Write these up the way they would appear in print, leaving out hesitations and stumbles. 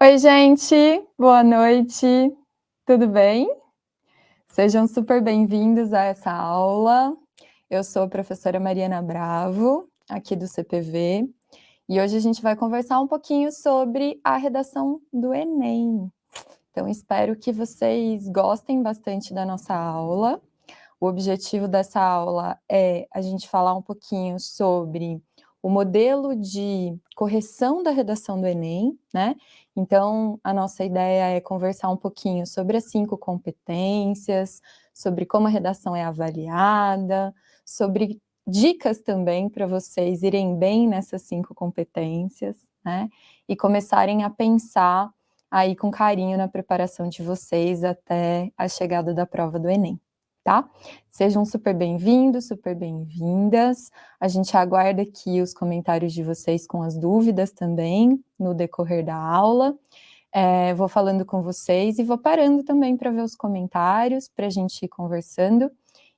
Oi, gente, boa noite, tudo bem? Sejam super bem-vindos a essa aula. Eu sou a professora Mariana Bravo, aqui do CPV, e hoje a gente vai conversar um pouquinho sobre a redação do Enem. Então, espero que vocês gostem bastante da nossa aula. O objetivo dessa aula é a gente falar um pouquinho sobre o modelo de correção da redação do Enem, né? Então, a nossa ideia é conversar um pouquinho sobre as 5 competências, sobre como a redação é avaliada, sobre dicas também para vocês irem bem nessas 5 competências, né? E começarem a pensar aí com carinho na preparação de vocês até a chegada da prova do Enem, tá? Sejam super bem-vindos, super bem-vindas. A gente aguarda aqui os comentários de vocês com as dúvidas também no decorrer da aula. Vou falando com vocês e vou parando também para ver os comentários, para a gente ir conversando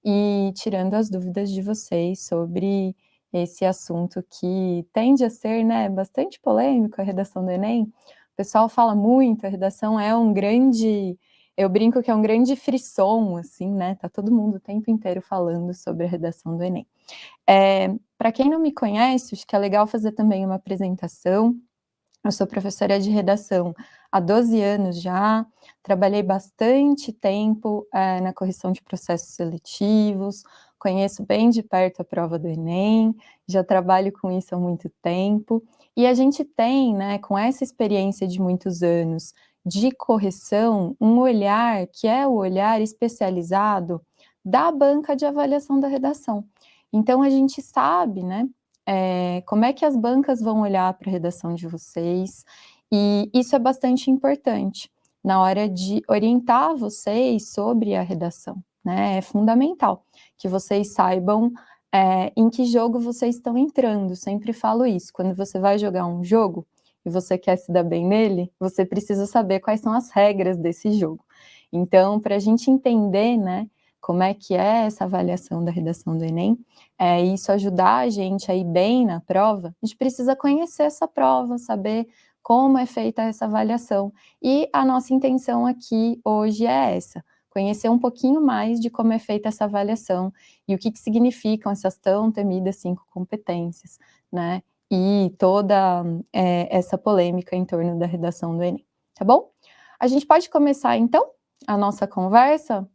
e tirando as dúvidas de vocês sobre esse assunto que tende a ser, né, bastante polêmico, a redação do Enem. O pessoal fala muito, a redação é um grande, eu brinco que é um grande frisson, assim, né, tá todo mundo o tempo inteiro falando sobre a redação do Enem. Para quem não me conhece, acho que é legal fazer também uma apresentação. Eu sou professora de redação há 12 anos já, trabalhei bastante tempo, na correção de processos seletivos, conheço bem de perto a prova do Enem, já trabalho com isso há muito tempo, e a gente tem, né, com essa experiência de muitos anos de correção, um olhar que é o olhar especializado da banca de avaliação da redação. Então a gente sabe, né, como é que as bancas vão olhar para a redação de vocês, e isso é bastante importante na hora de orientar vocês sobre a redação, né? É fundamental que vocês saibam em que jogo vocês estão entrando. Sempre falo isso, quando você vai jogar um jogo e você quer se dar bem nele, você precisa saber quais são as regras desse jogo. Então, para a gente entender, né, como é que é essa avaliação da redação do Enem, isso ajudar a gente a ir bem na prova, a gente precisa conhecer essa prova, saber como é feita essa avaliação. E a nossa intenção aqui hoje é essa, conhecer um pouquinho mais de como é feita essa avaliação e o que significam essas tão temidas 5 competências, né? E toda essa polêmica em torno da redação do Enem, tá bom? A gente pode começar então a nossa conversa?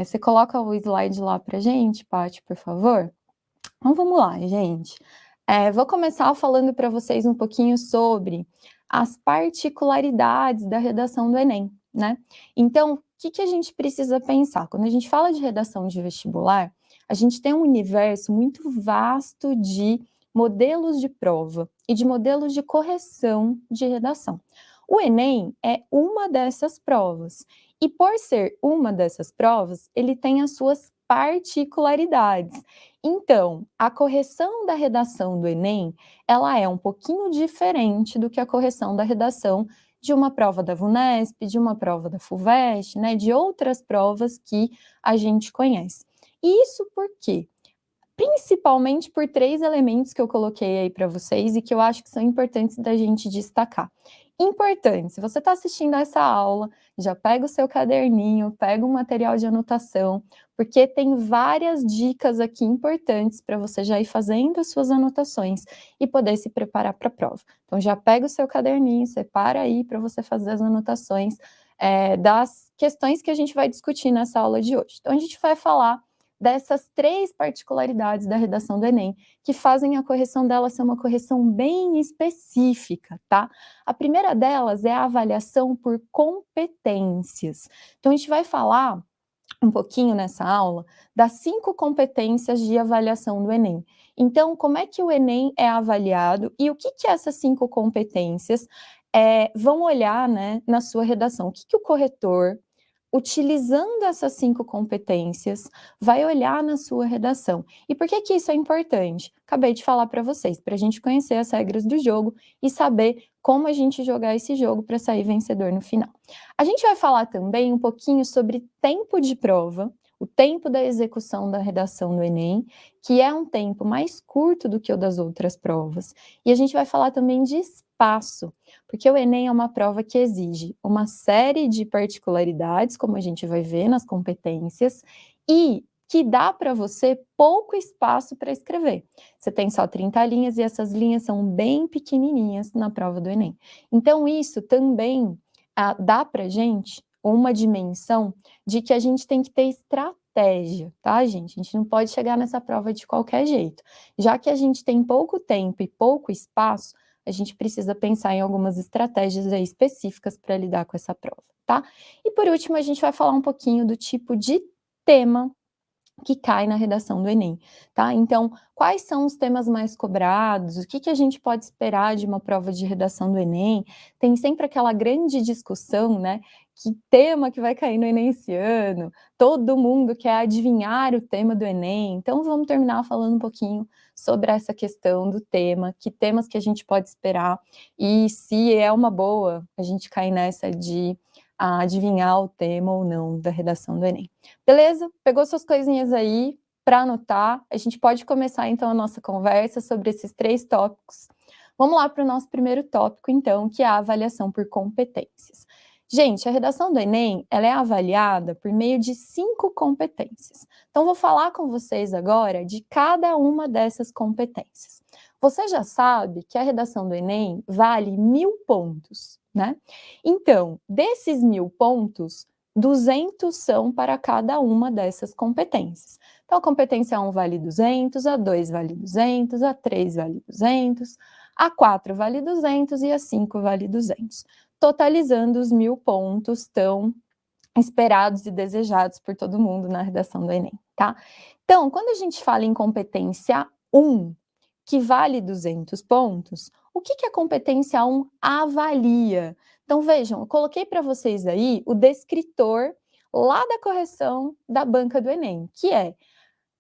Você coloca o slide lá pra gente, Paty, por favor? Então vamos lá, gente. Vou começar falando para vocês um pouquinho sobre as particularidades da redação do Enem, né? Então, o que a gente precisa pensar? Quando a gente fala de redação de vestibular, a gente tem um universo muito vasto de modelos de prova e de modelos de correção de redação. O Enem é uma dessas provas, e por ser uma dessas provas, ele tem as suas particularidades. Então, a correção da redação do Enem, ela é um pouquinho diferente do que a correção da redação de uma prova da VUNESP, de uma prova da FUVEST, né, de outras provas que a gente conhece. E isso por quê? Principalmente por 3 elementos que eu coloquei aí para vocês e que eu acho que são importantes da gente destacar. Importante, se você está assistindo a essa aula, já pega o seu caderninho, pega um material de anotação, porque tem várias dicas aqui importantes para você já ir fazendo as suas anotações e poder se preparar para a prova. Então já pega o seu caderninho, separa aí para você fazer as anotações das questões que a gente vai discutir nessa aula de hoje. Então a gente vai falar dessas 3 particularidades da redação do Enem, que fazem a correção dela ser uma correção bem específica, tá? A primeira delas é a avaliação por competências. Então, a gente vai falar um pouquinho nessa aula das 5 competências de avaliação do Enem. Então, como é que o Enem é avaliado e o que essas 5 competências vão olhar, né, na sua redação? O que o corretor, utilizando essas 5 competências, vai olhar na sua redação. E por que isso é importante? Acabei de falar para vocês, para a gente conhecer as regras do jogo e saber como a gente jogar esse jogo para sair vencedor no final. A gente vai falar também um pouquinho sobre tempo de prova, o tempo da execução da redação do Enem, que é um tempo mais curto do que o das outras provas. E a gente vai falar também de espaço, porque o Enem é uma prova que exige uma série de particularidades, como a gente vai ver nas competências, e que dá para você pouco espaço para escrever. Você tem só 30 linhas e essas linhas são bem pequenininhas na prova do Enem. Então, isso também dá para gente uma dimensão de que a gente tem que ter estratégia, tá, gente? A gente não pode chegar nessa prova de qualquer jeito. Já que a gente tem pouco tempo e pouco espaço, a gente precisa pensar em algumas estratégias aí específicas para lidar com essa prova, tá? E por último, a gente vai falar um pouquinho do tipo de tema que cai na redação do Enem, tá? Então, quais são os temas mais cobrados? O que que a gente pode esperar de uma prova de redação do Enem? Tem sempre aquela grande discussão, né? Que tema que vai cair no Enem esse ano? Todo mundo quer adivinhar o tema do Enem. Então, vamos terminar falando um pouquinho sobre essa questão do tema, que temas que a gente pode esperar e se é uma boa a gente cair nessa de adivinhar o tema ou não da redação do Enem. Beleza? Pegou suas coisinhas aí para anotar? A gente pode começar então a nossa conversa sobre esses 3 tópicos. Vamos lá para o nosso primeiro tópico então, que é a avaliação por competências. Gente, a redação do Enem, ela é avaliada por meio de 5 competências. Então vou falar com vocês agora de cada uma dessas competências. Você já sabe que a redação do Enem vale 1.000 pontos, né? Então, desses 1.000 pontos, 200 são para cada uma dessas competências. Então, a competência 1 vale 200, a 2 vale 200, a 3 vale 200, a 4 vale 200 e a 5 vale 200, totalizando os 1.000 pontos tão esperados e desejados por todo mundo na redação do Enem, tá? Então, quando a gente fala em competência 1, que vale 200 pontos, o que que a competência 1 avalia? Então, vejam, eu coloquei para vocês aí o descritor lá da correção da banca do Enem, que é,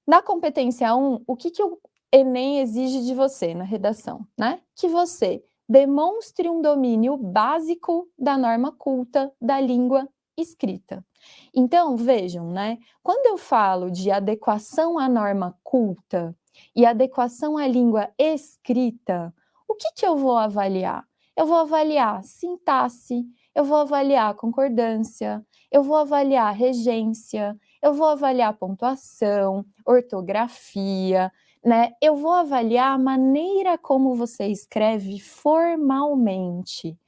na competência 1, o que que o Enem exige de você na redação, né? Que você demonstre um domínio básico da norma culta da língua escrita. Então, vejam, né? Quando eu falo de adequação à norma culta e adequação à língua escrita, o que que eu vou avaliar? Eu vou avaliar sintaxe, eu vou avaliar concordância, eu vou avaliar regência, eu vou avaliar pontuação, ortografia, né? Eu vou avaliar a maneira como você escreve formalmente.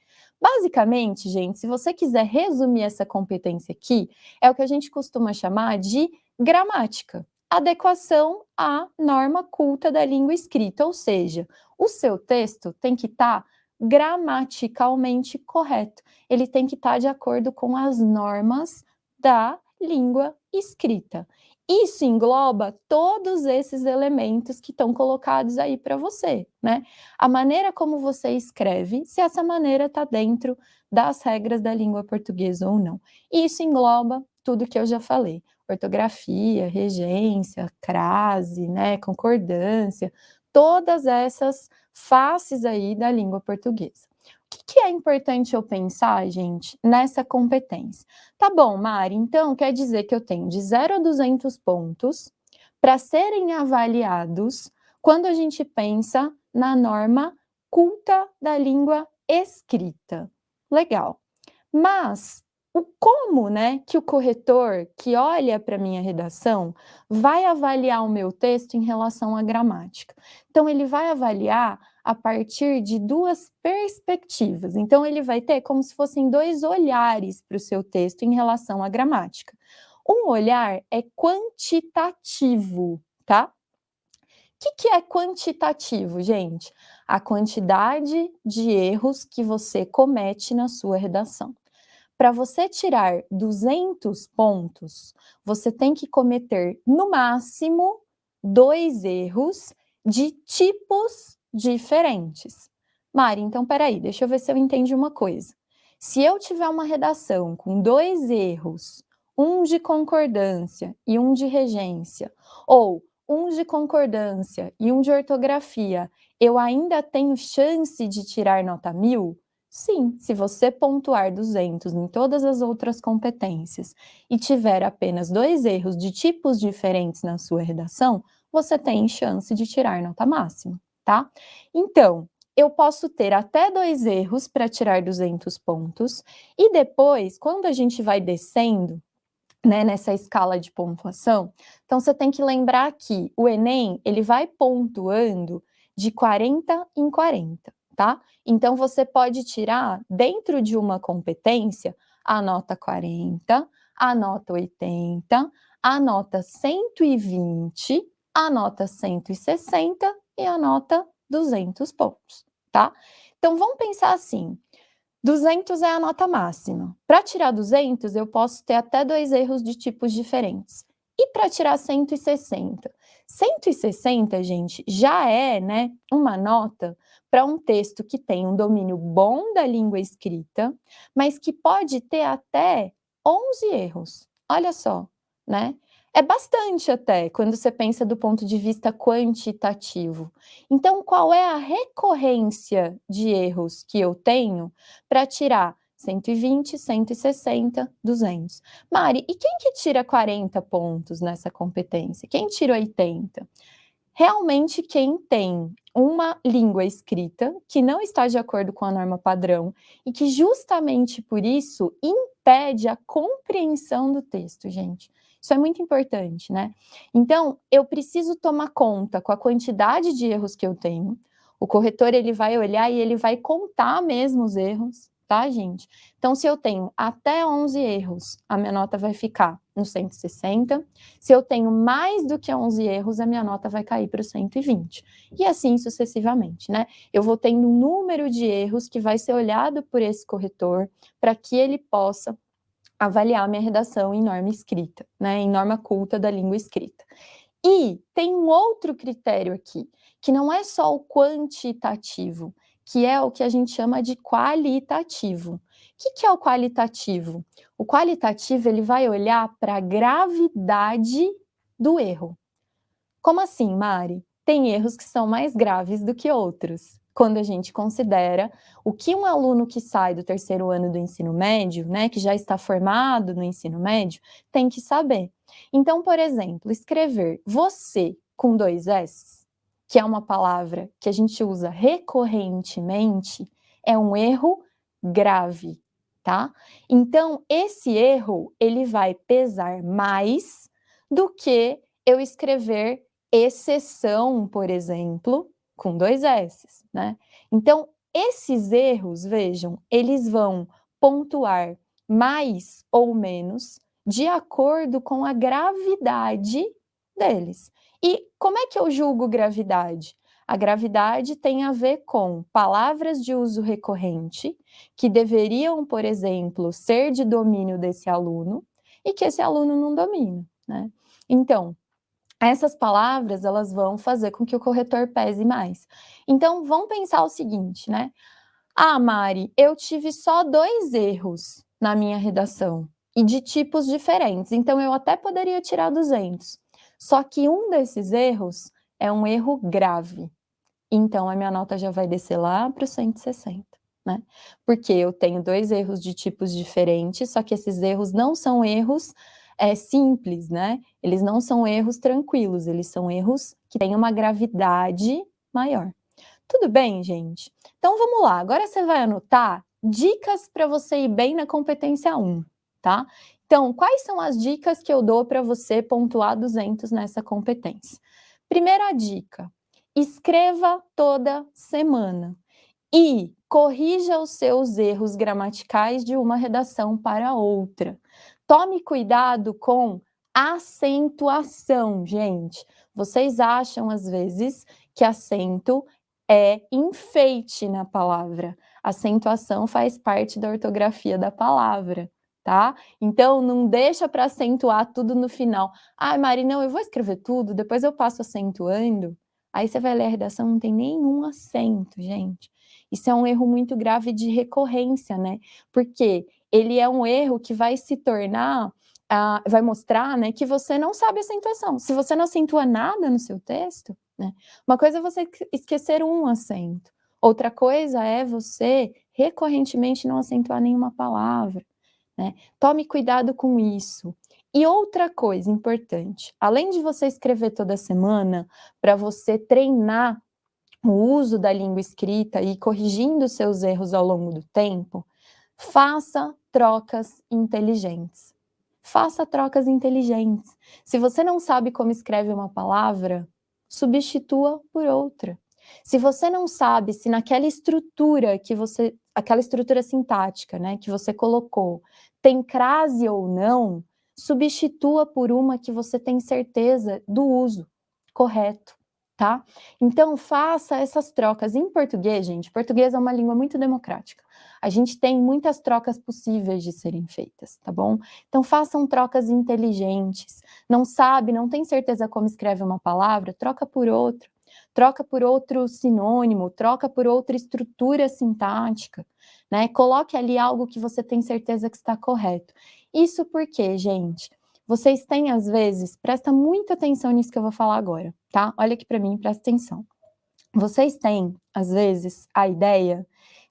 Basicamente, gente, se você quiser resumir essa competência aqui, é o que a gente costuma chamar de gramática. Adequação à norma culta da língua escrita, ou seja, o seu texto tem que estar gramaticalmente correto. Ele tem que estar de acordo com as normas da língua escrita. Isso engloba todos esses elementos que estão colocados aí para você, né? A maneira como você escreve, se essa maneira está dentro das regras da língua portuguesa ou não. Isso engloba tudo que eu já falei: ortografia, regência, crase, né, concordância, todas essas faces aí da língua portuguesa. O que é importante eu pensar, gente, nessa competência? Tá bom, Mari, então quer dizer que eu tenho de 0 a 200 pontos para serem avaliados quando a gente pensa na norma culta da língua escrita. Legal. Mas o como, né, que o corretor que olha para minha redação vai avaliar o meu texto em relação à gramática? Então, ele vai avaliar a partir de 2 perspectivas. Então, ele vai ter como se fossem 2 olhares para o seu texto em relação à gramática. Um olhar é quantitativo, tá? O que é quantitativo, gente? A quantidade de erros que você comete na sua redação. Para você tirar 200 pontos, você tem que cometer, no máximo, 2 erros de tipos diferentes. Mari, então peraí, deixa eu ver se eu entendi uma coisa. Se eu tiver uma redação com 2 erros, um de concordância e um de regência, ou um de concordância e um de ortografia, eu ainda tenho chance de tirar nota 1.000? Sim, se você pontuar 200 em todas as outras competências e tiver apenas 2 erros de tipos diferentes na sua redação, você tem chance de tirar nota máxima, tá? Então, eu posso ter até 2 erros para tirar 200 pontos e depois, quando a gente vai descendo, né, nessa escala de pontuação, então você tem que lembrar que o Enem, ele vai pontuando de 40 em 40, tá? Então você pode tirar dentro de uma competência a nota 40, a nota 80, a nota 120, a nota 160 e a nota 200 pontos, tá? Então vamos pensar assim, 200 é a nota máxima. Para tirar 200, eu posso ter até 2 erros de tipos diferentes. E para tirar 160? 160, gente, já é, né, uma nota para um texto que tem um domínio bom da língua escrita, mas que pode ter até 11 erros. Olha só, né? É bastante até, quando você pensa do ponto de vista quantitativo. Então, qual é a recorrência de erros que eu tenho para tirar 120, 160, 200? Mari, e quem que tira 40 pontos nessa competência? Quem tira 80? Realmente quem tem uma língua escrita que não está de acordo com a norma padrão e que justamente por isso impede a compreensão do texto, gente. Isso é muito importante, né? Então, eu preciso tomar conta com a quantidade de erros que eu tenho. O corretor, ele vai olhar e ele vai contar mesmo os erros, tá, gente? Então, se eu tenho até 11 erros, a minha nota vai ficar no 160. Se eu tenho mais do que 11 erros, a minha nota vai cair para o 120. E assim sucessivamente, né? Eu vou tendo um número de erros que vai ser olhado por esse corretor para que ele possa avaliar a minha redação em norma escrita, né? Em norma culta da língua escrita. E tem um outro critério aqui, que não é só o quantitativo, que é o que a gente chama de qualitativo. O que é o qualitativo? O qualitativo, ele vai olhar para a gravidade do erro. Como assim, Mari? Tem erros que são mais graves do que outros. Quando a gente considera o que um aluno que sai do terceiro ano do ensino médio, né, que já está formado no ensino médio, tem que saber. Então, por exemplo, escrever você com 2 S, que é uma palavra que a gente usa recorrentemente, é um erro grave, tá? Então, esse erro, ele vai pesar mais do que eu escrever exceção, por exemplo, com 2 S's, né? Então, esses erros, vejam, eles vão pontuar mais ou menos de acordo com a gravidade deles. E como é que eu julgo gravidade? A gravidade tem a ver com palavras de uso recorrente, que deveriam, por exemplo, ser de domínio desse aluno, e que esse aluno não domina, né? Então, essas palavras, elas vão fazer com que o corretor pese mais. Então, vamos pensar o seguinte, né? Ah, Mari, eu tive só 2 erros na minha redação e de tipos diferentes, então eu até poderia tirar 200. Só que um desses erros é um erro grave. Então a minha nota já vai descer lá para o 160, né? Porque eu tenho 2 erros de tipos diferentes, só que esses erros não são erros simples, né? Eles não são erros tranquilos, eles são erros que têm uma gravidade maior. Tudo bem, gente? Então vamos lá, agora você vai anotar dicas para você ir bem na competência 1, tá? Então, quais são as dicas que eu dou para você pontuar 200 nessa competência? Primeira dica: escreva toda semana e corrija os seus erros gramaticais de uma redação para outra. Tome cuidado com acentuação, gente. Vocês acham, às vezes, que acento é enfeite na palavra. Acentuação faz parte da ortografia da palavra, tá? Então, não deixa para acentuar tudo no final. Ai, Mari, não, eu vou escrever tudo, depois eu passo acentuando. Aí você vai ler a redação, não tem nenhum acento, gente. Isso é um erro muito grave de recorrência, né? Porque ele é um erro que vai se tornar, vai mostrar, né, que você não sabe acentuação. Se você não acentua nada no seu texto, né? Uma coisa é você esquecer um acento, outra coisa é você recorrentemente não acentuar nenhuma palavra, né? Tome cuidado com isso. E outra coisa importante, além de você escrever toda semana, para você treinar o uso da língua escrita e ir corrigindo seus erros ao longo do tempo, faça trocas inteligentes. Faça trocas inteligentes. Se você não sabe como escreve uma palavra, substitua por outra. Se você não sabe se naquela estrutura aquela estrutura sintática, né, que você colocou, tem crase ou não, substitua por uma que você tem certeza do uso correto, tá? Então faça essas trocas em português, gente. Português é uma língua muito democrática. A gente tem muitas trocas possíveis de serem feitas, tá bom? Então façam trocas inteligentes. Não sabe, não tem certeza como escreve uma palavra, troca por outra. Troca por outro sinônimo, troca por outra estrutura sintática, né? Coloque ali algo que você tem certeza que está correto. Isso porque, gente, vocês têm às vezes, presta muita atenção nisso que eu vou falar agora, tá? Olha aqui para mim, presta atenção. Vocês têm, às vezes, a ideia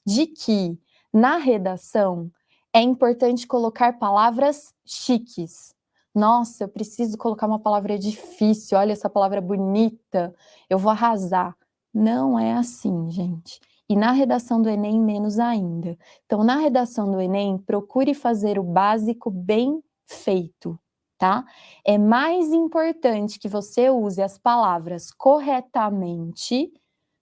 de que na redação é importante colocar palavras chiques. Nossa, eu preciso colocar uma palavra difícil, olha essa palavra bonita, eu vou arrasar. Não é assim, gente. E na redação do Enem, menos ainda. Então, na redação do Enem, procure fazer o básico bem feito, tá? É mais importante que você use as palavras corretamente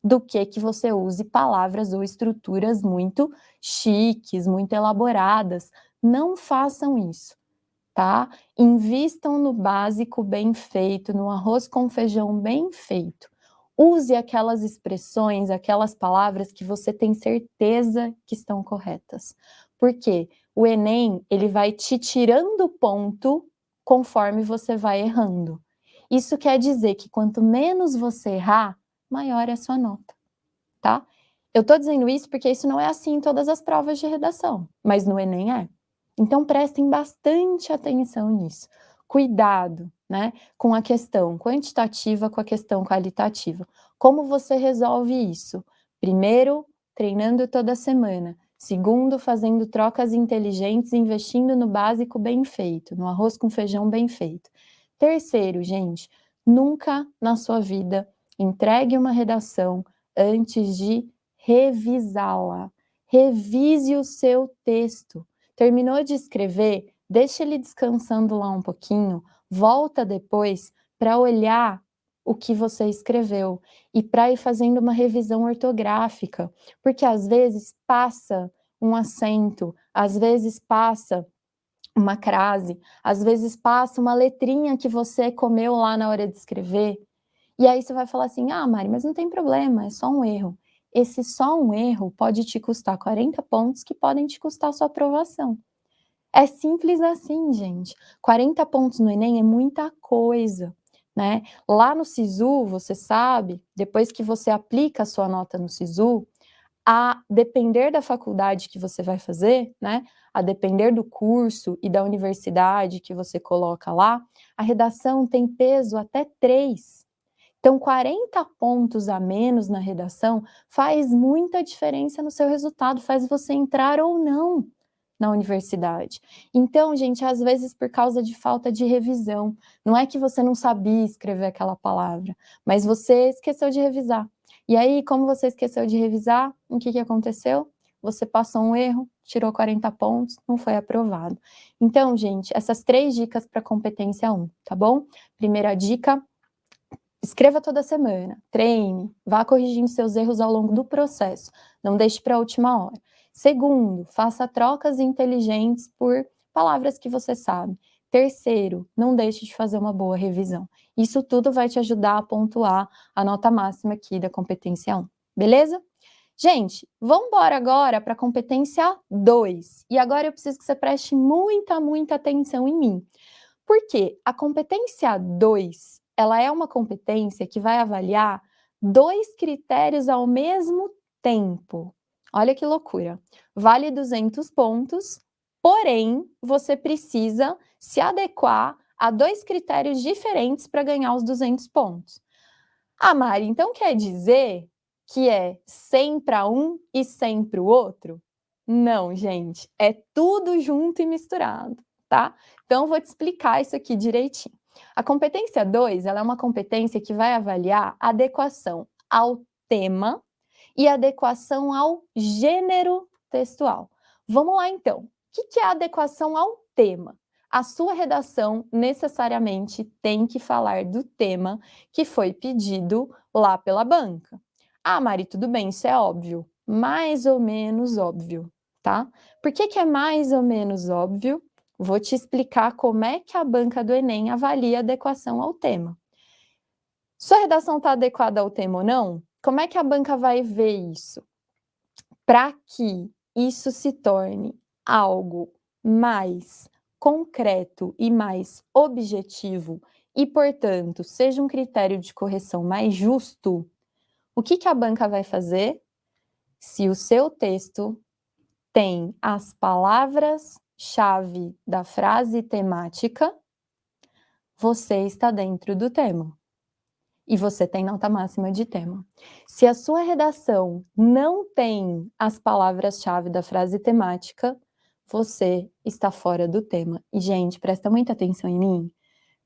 do que você use palavras ou estruturas muito chiques, muito elaboradas. Não façam isso, tá? Invistam no básico bem feito, no arroz com feijão bem feito. Use aquelas expressões, aquelas palavras que você tem certeza que estão corretas. Porque o Enem, ele vai te tirando ponto conforme você vai errando. Isso quer dizer que quanto menos você errar, maior é a sua nota, tá? Eu tô dizendo isso porque isso não é assim em todas as provas de redação, mas no Enem é. Então prestem bastante atenção nisso. Cuidado, né, com a questão quantitativa com a questão qualitativa. Como você resolve isso? Primeiro, treinando toda semana. Segundo, fazendo trocas inteligentes, investindo no básico bem feito, no arroz com feijão bem feito. Terceiro, gente, nunca na sua vida entregue uma redação antes de revisá-la. Revise o seu texto. Terminou de escrever, deixa ele descansando lá um pouquinho, volta depois para olhar o que você escreveu e para ir fazendo uma revisão ortográfica, porque às vezes passa um acento, às vezes passa uma crase, às vezes passa uma letrinha que você comeu lá na hora de escrever, e aí você vai falar assim: "Ah, Mari, mas não tem problema, é só um erro". Esse só um erro pode te custar 40 pontos que podem te custar a sua aprovação. É simples assim, gente. 40 pontos no Enem é muita coisa, né. Lá no Sisu, você sabe, depois que você aplica a sua nota no Sisu, a depender da faculdade que você vai fazer, né, a depender do curso e da universidade que você coloca lá, a redação tem peso até 3. Então 40 pontos a menos na redação faz muita diferença no seu resultado, faz você entrar ou não na universidade. Então, gente, às vezes por causa de falta de revisão, não é que você não sabia escrever aquela palavra, mas você esqueceu de revisar. E aí, como você esqueceu de revisar, o que aconteceu? Você passou um erro, tirou 40 pontos, não foi aprovado. Então, gente, essas 3 dicas para competência 1, tá bom? Primeira dica: escreva toda semana, treine, vá corrigindo seus erros ao longo do processo, não deixe para a última hora. Segundo, faça trocas inteligentes por palavras que você sabe. Terceiro, não deixe de fazer uma boa revisão. Isso tudo vai te ajudar a pontuar a nota máxima aqui da competência 1, beleza? Gente, vamos embora agora para a competência 2. E agora eu preciso que você preste muita atenção em mim. Porque a competência 2, ela é uma competência que vai avaliar 2 critérios ao mesmo tempo. Olha que loucura. Vale 200 pontos, porém, você precisa se adequar a 2 critérios diferentes para ganhar os 200 pontos. Ah, Mari, então quer dizer que é 100 para um e 100 para o outro? Não, gente, é tudo junto e misturado, tá? Então, vou te explicar isso aqui direitinho. A competência 2, ela é uma competência que vai avaliar a adequação ao tema e adequação ao gênero textual. Vamos lá, então. O que é a adequação ao tema? A sua redação necessariamente tem que falar do tema que foi pedido lá pela banca. Ah, Mari, tudo bem, isso é óbvio. Mais ou menos óbvio, tá? Por que é mais ou menos óbvio? Vou te explicar como é que a banca do Enem avalia a adequação ao tema. Sua redação está adequada ao tema ou não? Como é que a banca vai ver isso? Para que isso se torne algo mais concreto e mais objetivo e, portanto, seja um critério de correção mais justo, o que a banca vai fazer? Se o seu texto tem as palavras-chave da frase temática, você está dentro do tema. E você tem nota máxima de tema. Se a sua redação não tem as palavras-chave da frase temática, você está fora do tema. E, gente, presta muita atenção em mim.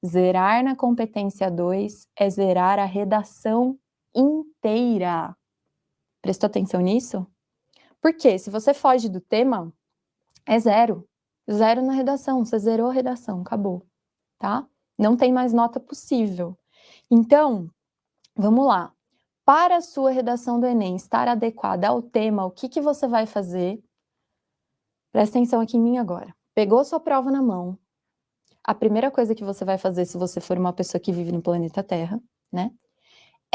Zerar na competência 2 é zerar a redação inteira. Prestou atenção nisso? Porque se você foge do tema, é zero. Zero na redação, você zerou a redação, acabou, tá? Não tem mais nota possível. Então, vamos lá. Para a sua redação do Enem estar adequada ao tema, o que você vai fazer? Presta atenção aqui em mim agora. Pegou sua prova na mão. A primeira coisa que você vai fazer, se você for uma pessoa que vive no planeta Terra, né?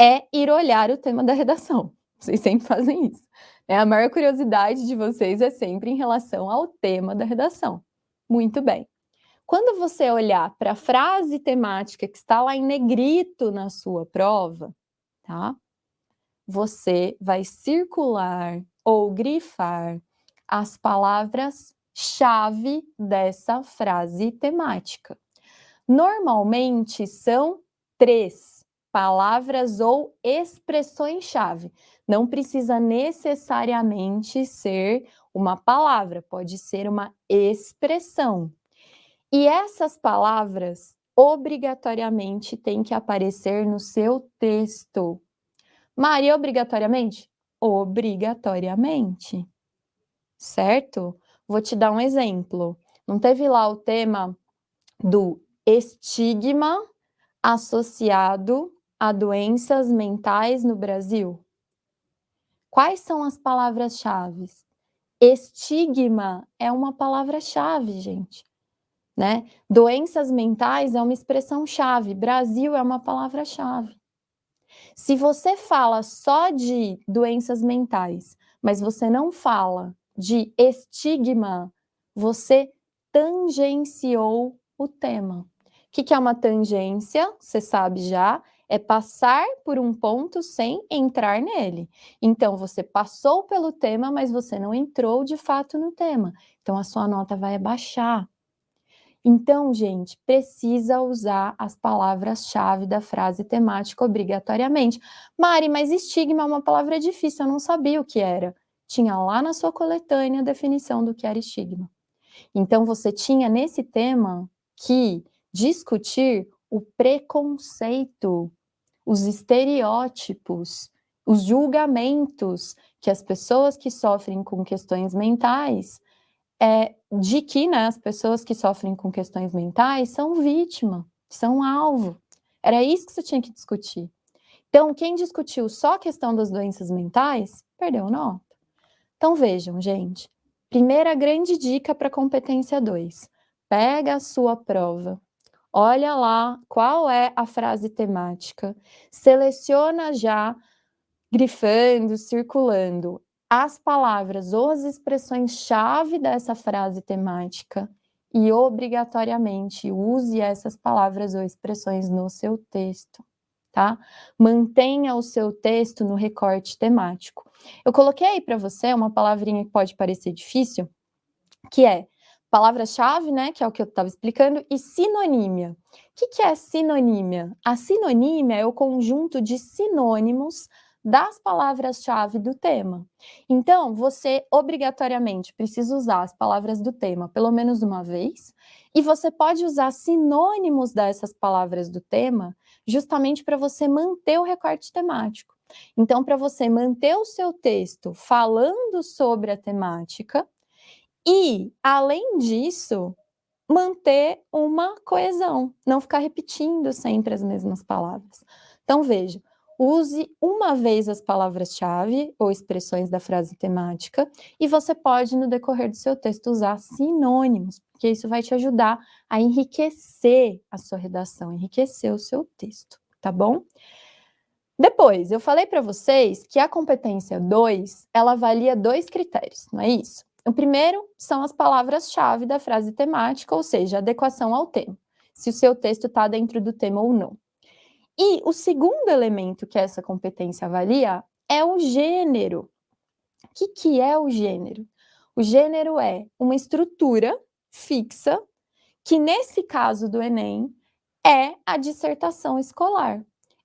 É ir olhar o tema da redação. Vocês sempre fazem isso. A maior curiosidade de vocês é sempre em relação ao tema da redação. Muito bem. Quando você olhar para a frase temática que está lá em negrito na sua prova, tá? Você vai circular ou grifar as palavras-chave dessa frase temática. Normalmente são 3 palavras ou expressões-chave. Não precisa necessariamente ser uma palavra, pode ser uma expressão. E essas palavras obrigatoriamente têm que aparecer no seu texto. Mari, obrigatoriamente? Obrigatoriamente, certo? Vou te dar um exemplo. Não teve lá o tema do estigma associado a doenças mentais no Brasil? Quais são as palavras-chave? Estigma é uma palavra-chave, gente, né? Doenças mentais é uma expressão-chave, Brasil é uma palavra-chave. Se você fala só de doenças mentais, mas você não fala de estigma, você tangenciou o tema. O que é uma tangência? Você sabe já, é passar por um ponto sem entrar nele. Então, você passou pelo tema, mas você não entrou de fato no tema. Então, a sua nota vai abaixar. Então, gente, precisa usar as palavras-chave da frase temática obrigatoriamente. Mari, mas estigma é uma palavra difícil, eu não sabia o que era. Tinha lá na sua coletânea a definição do que era estigma. Então, você tinha nesse tema que discutir o preconceito, os estereótipos, os julgamentos que as pessoas que sofrem com questões mentais de que, né, as pessoas que sofrem com questões mentais são vítima, são alvo. Era isso que você tinha que discutir. Então, quem discutiu só a questão das doenças mentais, perdeu nota. Então, vejam, gente. Primeira grande dica para competência 2. Pega a sua prova, olha lá qual é a frase temática, seleciona já, grifando, circulando, as palavras ou as expressões-chave dessa frase temática e obrigatoriamente use essas palavras ou expressões no seu texto, tá? Mantenha o seu texto no recorte temático. Eu coloquei aí para você uma palavrinha que pode parecer difícil, que é palavra-chave, né, que é o que eu estava explicando, e sinonímia. O que é sinonímia? A sinonímia é o conjunto de sinônimos das palavras-chave do tema. Então, você obrigatoriamente precisa usar as palavras do tema pelo menos uma vez, e você pode usar sinônimos dessas palavras do tema justamente para você manter o recorte temático. Então, para você manter o seu texto falando sobre a temática e, além disso, manter uma coesão, não ficar repetindo sempre as mesmas palavras. Então, veja, use uma vez as palavras-chave ou expressões da frase temática e você pode, no decorrer do seu texto, usar sinônimos, porque isso vai te ajudar a enriquecer a sua redação, enriquecer o seu texto, tá bom? Depois, eu falei para vocês que a competência 2, ela avalia 2 critérios, não é isso? O primeiro são as palavras-chave da frase temática, ou seja, adequação ao tema, se o seu texto está dentro do tema ou não. E o segundo elemento que essa competência avalia é o gênero. O que é o gênero? O gênero é uma estrutura fixa, que nesse caso do Enem, é a dissertação escolar.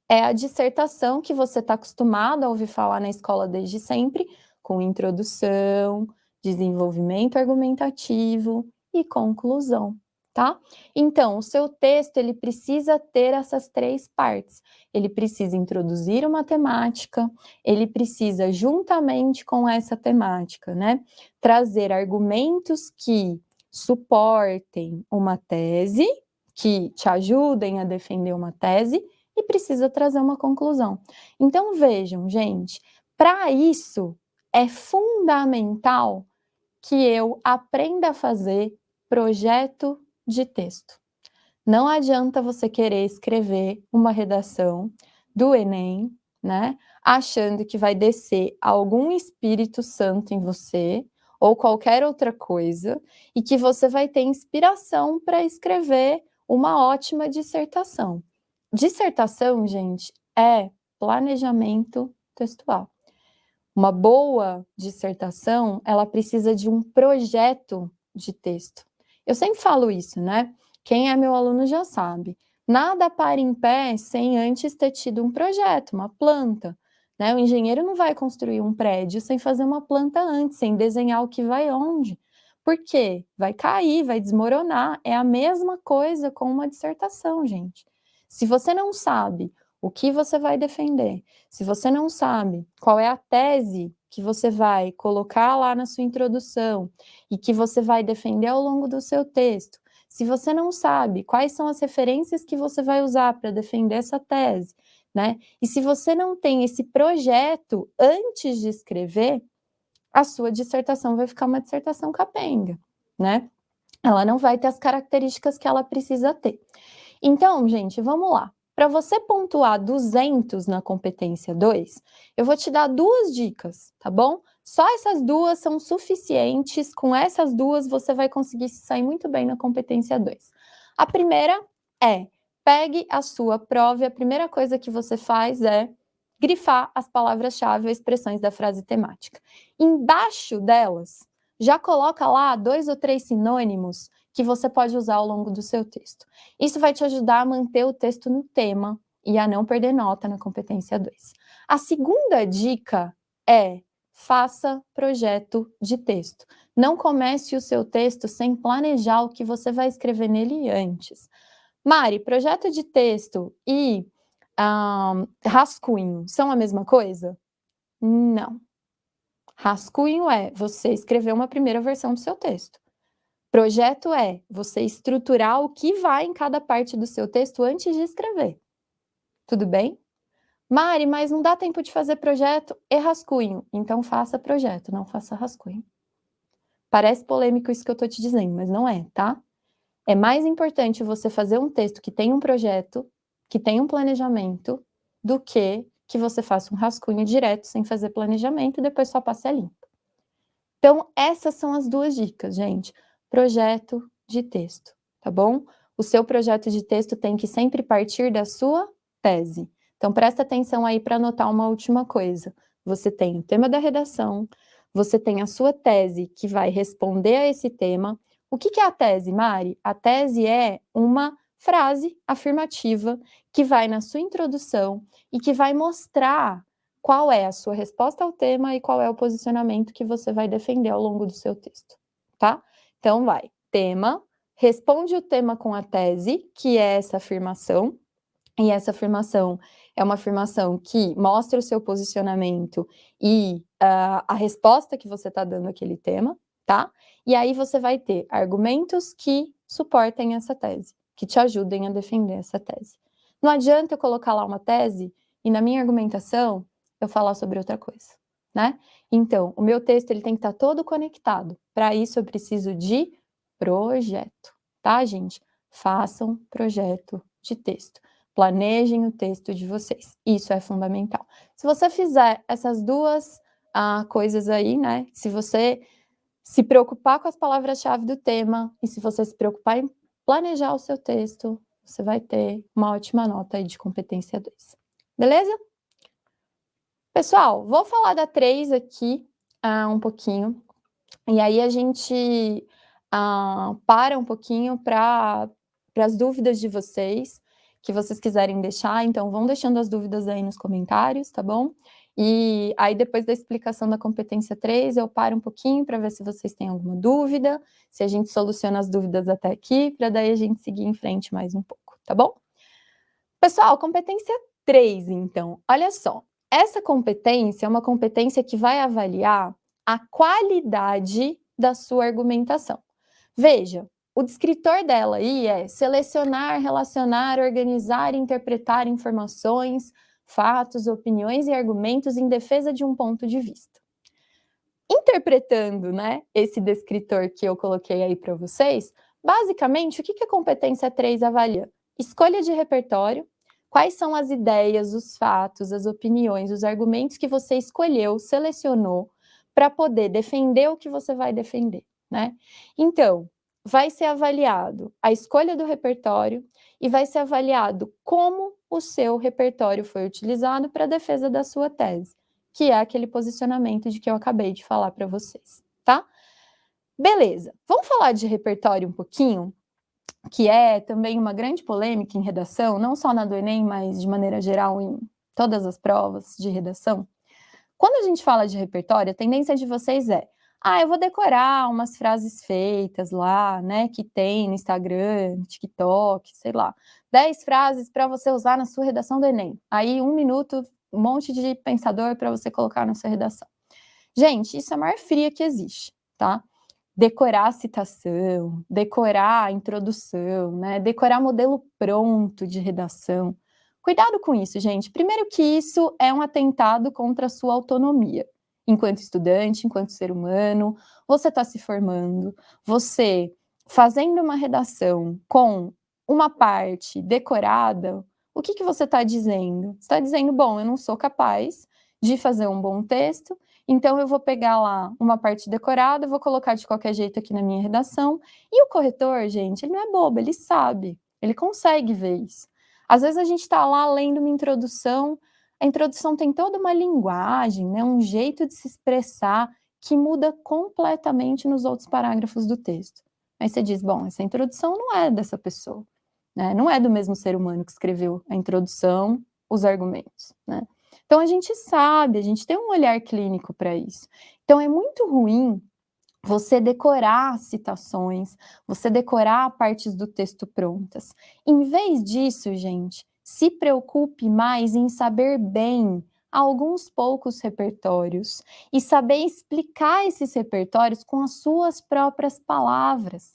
É a dissertação que você está acostumado a ouvir falar na escola desde sempre, com introdução, desenvolvimento argumentativo e conclusão, tá? Então, o seu texto, ele precisa ter essas 3 partes. Ele precisa introduzir uma temática, ele precisa, juntamente com essa temática, né, trazer argumentos que suportem uma tese, que te ajudem a defender uma tese, e precisa trazer uma conclusão. Então, vejam, gente, para isso é fundamental que eu aprenda a fazer projeto de texto. Não adianta você querer escrever uma redação do Enem, né, achando que vai descer algum Espírito Santo em você, ou qualquer outra coisa, e que você vai ter inspiração para escrever uma ótima dissertação. Dissertação, gente, é planejamento textual. Uma boa dissertação, ela precisa de um projeto de texto. Eu sempre falo isso, né? Quem é meu aluno já sabe. Nada para em pé sem antes ter tido um projeto, uma planta, né? O engenheiro não vai construir um prédio sem fazer uma planta antes, sem desenhar o que vai onde. Por quê? Vai cair, vai desmoronar. É a mesma coisa com uma dissertação, gente. Se você não sabe o que você vai defender, se você não sabe qual é a tese que você vai colocar lá na sua introdução e que você vai defender ao longo do seu texto, se você não sabe quais são as referências que você vai usar para defender essa tese, né? E se você não tem esse projeto antes de escrever, a sua dissertação vai ficar uma dissertação capenga, né? Ela não vai ter as características que ela precisa ter. Então, gente, vamos lá. Para você pontuar 200 na competência 2, eu vou te dar 2 dicas, tá bom? Só essas 2 são suficientes, com essas 2 você vai conseguir se sair muito bem na competência 2. A primeira é, pegue a sua prova e a primeira coisa que você faz é grifar as palavras-chave ou expressões da frase temática. Embaixo delas, já coloca lá 2 ou 3 sinônimos que você pode usar ao longo do seu texto. Isso vai te ajudar a manter o texto no tema e a não perder nota na competência 2. A segunda dica é: faça projeto de texto. Não comece o seu texto sem planejar o que você vai escrever nele antes. Mari, projeto de texto e rascunho são a mesma coisa? Não. Rascunho é você escrever uma primeira versão do seu texto. Projeto é você estruturar o que vai em cada parte do seu texto antes de escrever. Tudo bem? Mari, mas não dá tempo de fazer projeto e rascunho. Então faça projeto, não faça rascunho. Parece polêmico isso que eu tô te dizendo, mas não é, tá? É mais importante você fazer um texto que tem um projeto, que tem um planejamento, do que você faça um rascunho direto sem fazer planejamento e depois só passe a limpo. Então, essas são as 2 dicas, gente. Projeto de texto, tá bom? O seu projeto de texto tem que sempre partir da sua tese. Então, presta atenção aí para anotar uma última coisa. Você tem o tema da redação, você tem a sua tese que vai responder a esse tema. O que é a tese, Mari? A tese é uma frase afirmativa que vai na sua introdução e que vai mostrar qual é a sua resposta ao tema e qual é o posicionamento que você vai defender ao longo do seu texto, tá? Então vai, tema, responde o tema com a tese, que é essa afirmação, e essa afirmação é uma afirmação que mostra o seu posicionamento e a resposta que você está dando àquele tema, tá? E aí você vai ter argumentos que suportem essa tese, que te ajudem a defender essa tese. Não adianta eu colocar lá uma tese e na minha argumentação eu falar sobre outra coisa, né? Então, o meu texto ele tem que estar todo conectado. Para isso eu preciso de projeto, tá, gente? Façam projeto de texto. Planejem o texto de vocês. Isso é fundamental. Se você fizer essas duas coisas aí, né? Se você se preocupar com as palavras-chave do tema e se você se preocupar em planejar o seu texto, você vai ter uma ótima nota aí de competência 2. Beleza? Pessoal, vou falar da 3 aqui um pouquinho. E aí a gente para um pouquinho para as dúvidas de vocês, que vocês quiserem deixar, então vão deixando as dúvidas aí nos comentários, tá bom? E aí depois da explicação da competência 3, eu paro um pouquinho para ver se vocês têm alguma dúvida, se a gente soluciona as dúvidas até aqui, para daí a gente seguir em frente mais um pouco, tá bom? Pessoal, competência 3, então, olha só, essa competência é uma competência que vai avaliar a qualidade da sua argumentação. Veja, o descritor dela aí é selecionar, relacionar, organizar e interpretar informações, fatos, opiniões e argumentos em defesa de um ponto de vista. Interpretando, né, esse descritor que eu coloquei aí para vocês, basicamente, o que a competência 3 avalia? Escolha de repertório, quais são as ideias, os fatos, as opiniões, os argumentos que você escolheu, selecionou, para poder defender o que você vai defender, né? Então, vai ser avaliado a escolha do repertório e vai ser avaliado como o seu repertório foi utilizado para a defesa da sua tese, que é aquele posicionamento de que eu acabei de falar para vocês, tá? Beleza, vamos falar de repertório um pouquinho, que é também uma grande polêmica em redação, não só na do Enem, mas de maneira geral em todas as provas de redação. Quando a gente fala de repertório, a tendência de vocês é, eu vou decorar umas frases feitas lá, né, que tem no Instagram, TikTok, sei lá, 10 frases para você usar na sua redação do Enem. Aí, 1 minuto, um monte de pensador para você colocar na sua redação. Gente, isso é a maior fria que existe, tá? Decorar a citação, decorar a introdução, né? Decorar modelo pronto de redação. Cuidado com isso, gente. Primeiro que isso é um atentado contra a sua autonomia. Enquanto estudante, enquanto ser humano, você está se formando, você fazendo uma redação com uma parte decorada, o que você está dizendo? Você está dizendo, bom, eu não sou capaz de fazer um bom texto, então eu vou pegar lá uma parte decorada, vou colocar de qualquer jeito aqui na minha redação, e o corretor, gente, ele não é bobo, ele sabe, ele consegue ver isso. Às vezes a gente está lá lendo uma introdução, a introdução tem toda uma linguagem, né, um jeito de se expressar que muda completamente nos outros parágrafos do texto. Aí você diz, bom, essa introdução não é dessa pessoa, né, não é do mesmo ser humano que escreveu a introdução, os argumentos, né. Então a gente sabe, a gente tem um olhar clínico para isso. Então é muito ruim você decorar citações, você decorar partes do texto prontas. Em vez disso, gente, se preocupe mais em saber bem alguns poucos repertórios e saber explicar esses repertórios com as suas próprias palavras,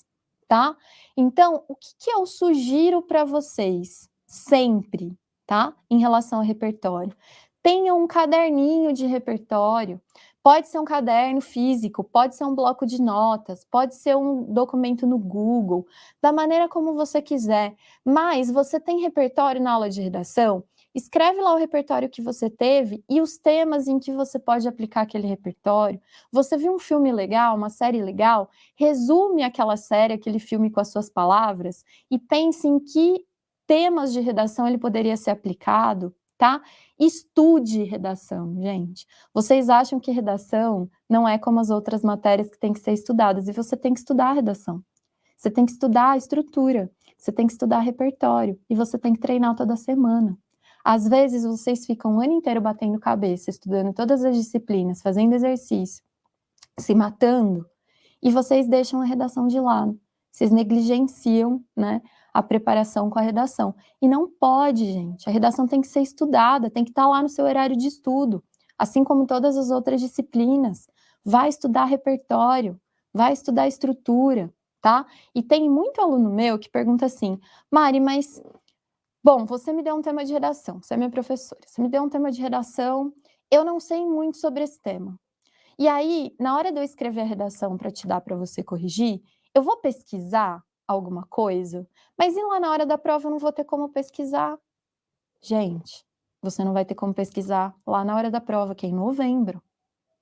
tá? Então, o que eu sugiro para vocês sempre, tá? Em relação ao repertório? Tenha um caderninho de repertório. Pode ser um caderno físico, pode ser um bloco de notas, pode ser um documento no Google, da maneira como você quiser. Mas você tem repertório na aula de redação? Escreve lá o repertório que você teve e os temas em que você pode aplicar aquele repertório. Você viu um filme legal, uma série legal? Resume aquela série, aquele filme com as suas palavras e pense em que temas de redação ele poderia ser aplicado, tá? Estude redação, gente. Vocês acham que redação não é como as outras matérias que têm que ser estudadas, e você tem que estudar a redação. Você tem que estudar a estrutura, você tem que estudar repertório, e você tem que treinar toda semana. Às vezes vocês ficam o ano inteiro batendo cabeça, estudando todas as disciplinas, fazendo exercício, se matando, e vocês deixam a redação de lado. Vocês negligenciam, né, a preparação com a redação. E não pode, gente. A redação tem que ser estudada, tem que estar lá no seu horário de estudo, assim como todas as outras disciplinas. Vai estudar repertório, vai estudar estrutura, tá? E tem muito aluno meu que pergunta assim: Mari, mas bom, você me deu um tema de redação, você é minha professora, você me deu um tema de redação, eu não sei muito sobre esse tema. E aí, na hora de eu escrever a redação para te dar para você corrigir, eu vou pesquisar alguma coisa, mas e lá na hora da prova eu não vou ter como pesquisar? Gente, você não vai ter como pesquisar lá na hora da prova, que é em novembro.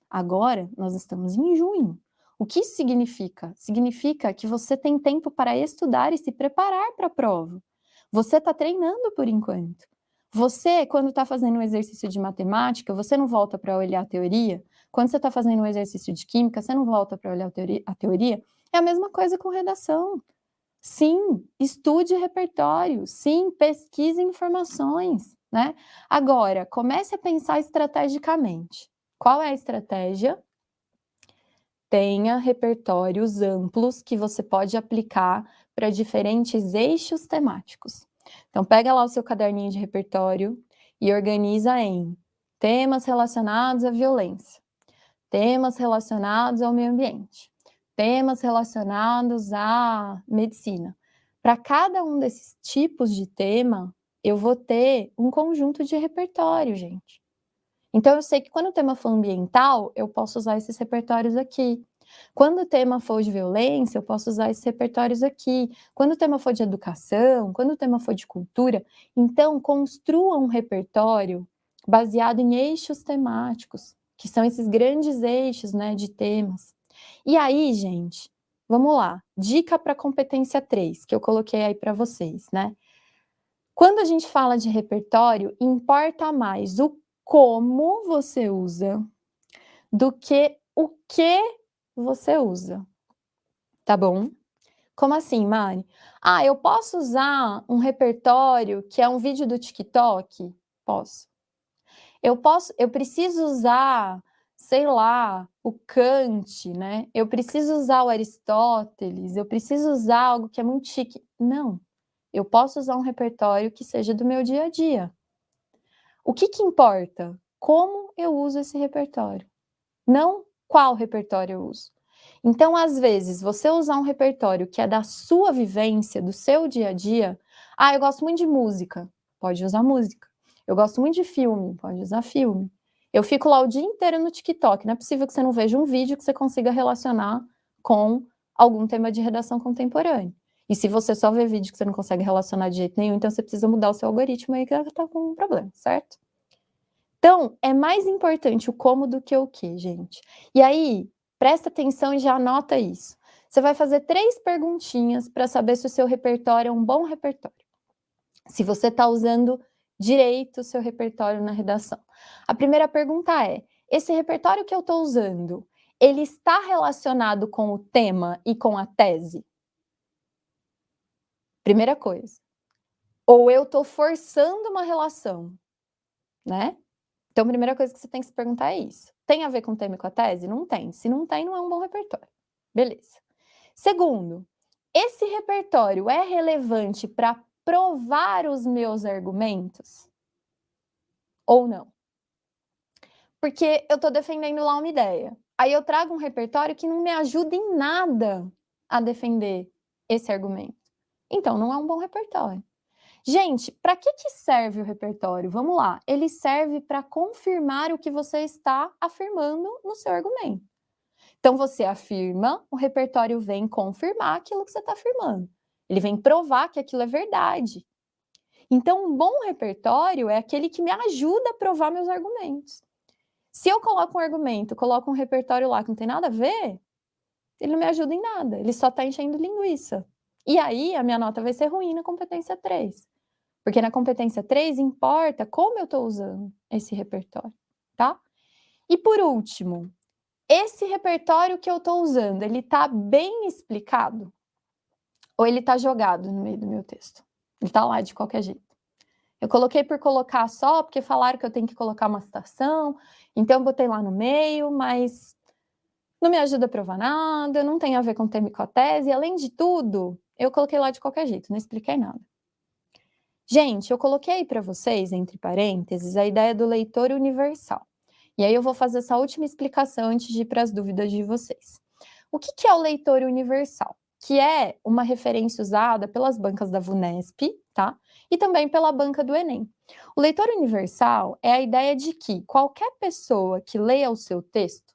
Agora nós estamos em junho. O que isso significa? Significa que você tem tempo para estudar e se preparar para a prova. Você está treinando por enquanto. Você, quando está fazendo um exercício de matemática, você não volta para olhar a teoria. Quando você está fazendo um exercício de química, você não volta para olhar a teoria. É a mesma coisa com redação. Sim, estude repertório. Sim, pesquise informações, né? Agora, comece a pensar estrategicamente. Qual é a estratégia? Tenha repertórios amplos que você pode aplicar para diferentes eixos temáticos. Então, pega lá o seu caderninho de repertório e organiza em temas relacionados à violência, temas relacionados ao meio ambiente, temas relacionados à medicina. Para cada um desses tipos de tema, eu vou ter um conjunto de repertório, gente. Então, eu sei que quando o tema for ambiental, eu posso usar esses repertórios aqui. Quando o tema for de violência, eu posso usar esses repertórios aqui. Quando o tema for de educação, quando o tema for de cultura, então construa um repertório baseado em eixos temáticos, que são esses grandes eixos, né, de temas. E aí, gente, vamos lá. Dica para competência 3, que eu coloquei aí para vocês, né? Quando a gente fala de repertório, importa mais o como você usa do que o que você usa, tá bom? Como assim, Mari? Ah, eu posso usar um repertório que é um vídeo do TikTok? Posso. Eu preciso usar, sei lá, o Kant, né? Eu preciso usar o Aristóteles, eu preciso usar algo que é muito chique. Não. Eu posso usar um repertório que seja do meu dia a dia. O que que importa? Como eu uso esse repertório, não qual repertório eu uso. Então, às vezes, você usar um repertório que é da sua vivência, do seu dia a dia. Ah, eu gosto muito de música, pode usar música. Eu gosto muito de filme, pode usar filme. Eu fico lá o dia inteiro no TikTok, não é possível que você não veja um vídeo que você consiga relacionar com algum tema de redação contemporânea. E se você só vê vídeo que você não consegue relacionar de jeito nenhum, então você precisa mudar o seu algoritmo aí que tá com um problema, certo? Então, é mais importante o como do que o que, gente. E aí, presta atenção e já anota isso. Você vai fazer 3 perguntinhas para saber se o seu repertório é um bom repertório. Se você está usando direito o seu repertório na redação. A primeira pergunta é: esse repertório que eu estou usando, ele está relacionado com o tema e com a tese? Primeira coisa. Ou eu estou forçando uma relação, né? Então, a primeira coisa que você tem que se perguntar é isso. Tem a ver com o tema e com a tese? Não tem. Se não tem, não é um bom repertório. Beleza. Segundo, esse repertório é relevante para provar os meus argumentos? Ou não? Porque eu estou defendendo lá uma ideia. Aí eu trago um repertório que não me ajuda em nada a defender esse argumento. Então, não é um bom repertório. Gente, para que serve o repertório? Vamos lá. Ele serve para confirmar o que você está afirmando no seu argumento. Então, você afirma, o repertório vem confirmar aquilo que você está afirmando. Ele vem provar que aquilo é verdade. Então, um bom repertório é aquele que me ajuda a provar meus argumentos. Se eu coloco um argumento, coloco um repertório lá que não tem nada a ver, ele não me ajuda em nada, ele só está enchendo linguiça. E aí, a minha nota vai ser ruim na competência 3. Porque na competência 3 importa como eu estou usando esse repertório, tá? E por último, esse repertório que eu estou usando, ele está bem explicado? Ou ele está jogado no meio do meu texto? Ele está lá de qualquer jeito? Eu coloquei por colocar só, porque falaram que eu tenho que colocar uma citação, então eu botei lá no meio, mas não me ajuda a provar nada, não tem a ver com o tema e com a tese, e além de tudo, eu coloquei lá de qualquer jeito, não expliquei nada. Gente, eu coloquei para vocês, entre parênteses, a ideia do leitor universal. E aí eu vou fazer essa última explicação antes de ir para as dúvidas de vocês. O que é o leitor universal? Que é uma referência usada pelas bancas da VUNESP, tá? E também pela banca do Enem. O leitor universal é a ideia de que qualquer pessoa que leia o seu texto,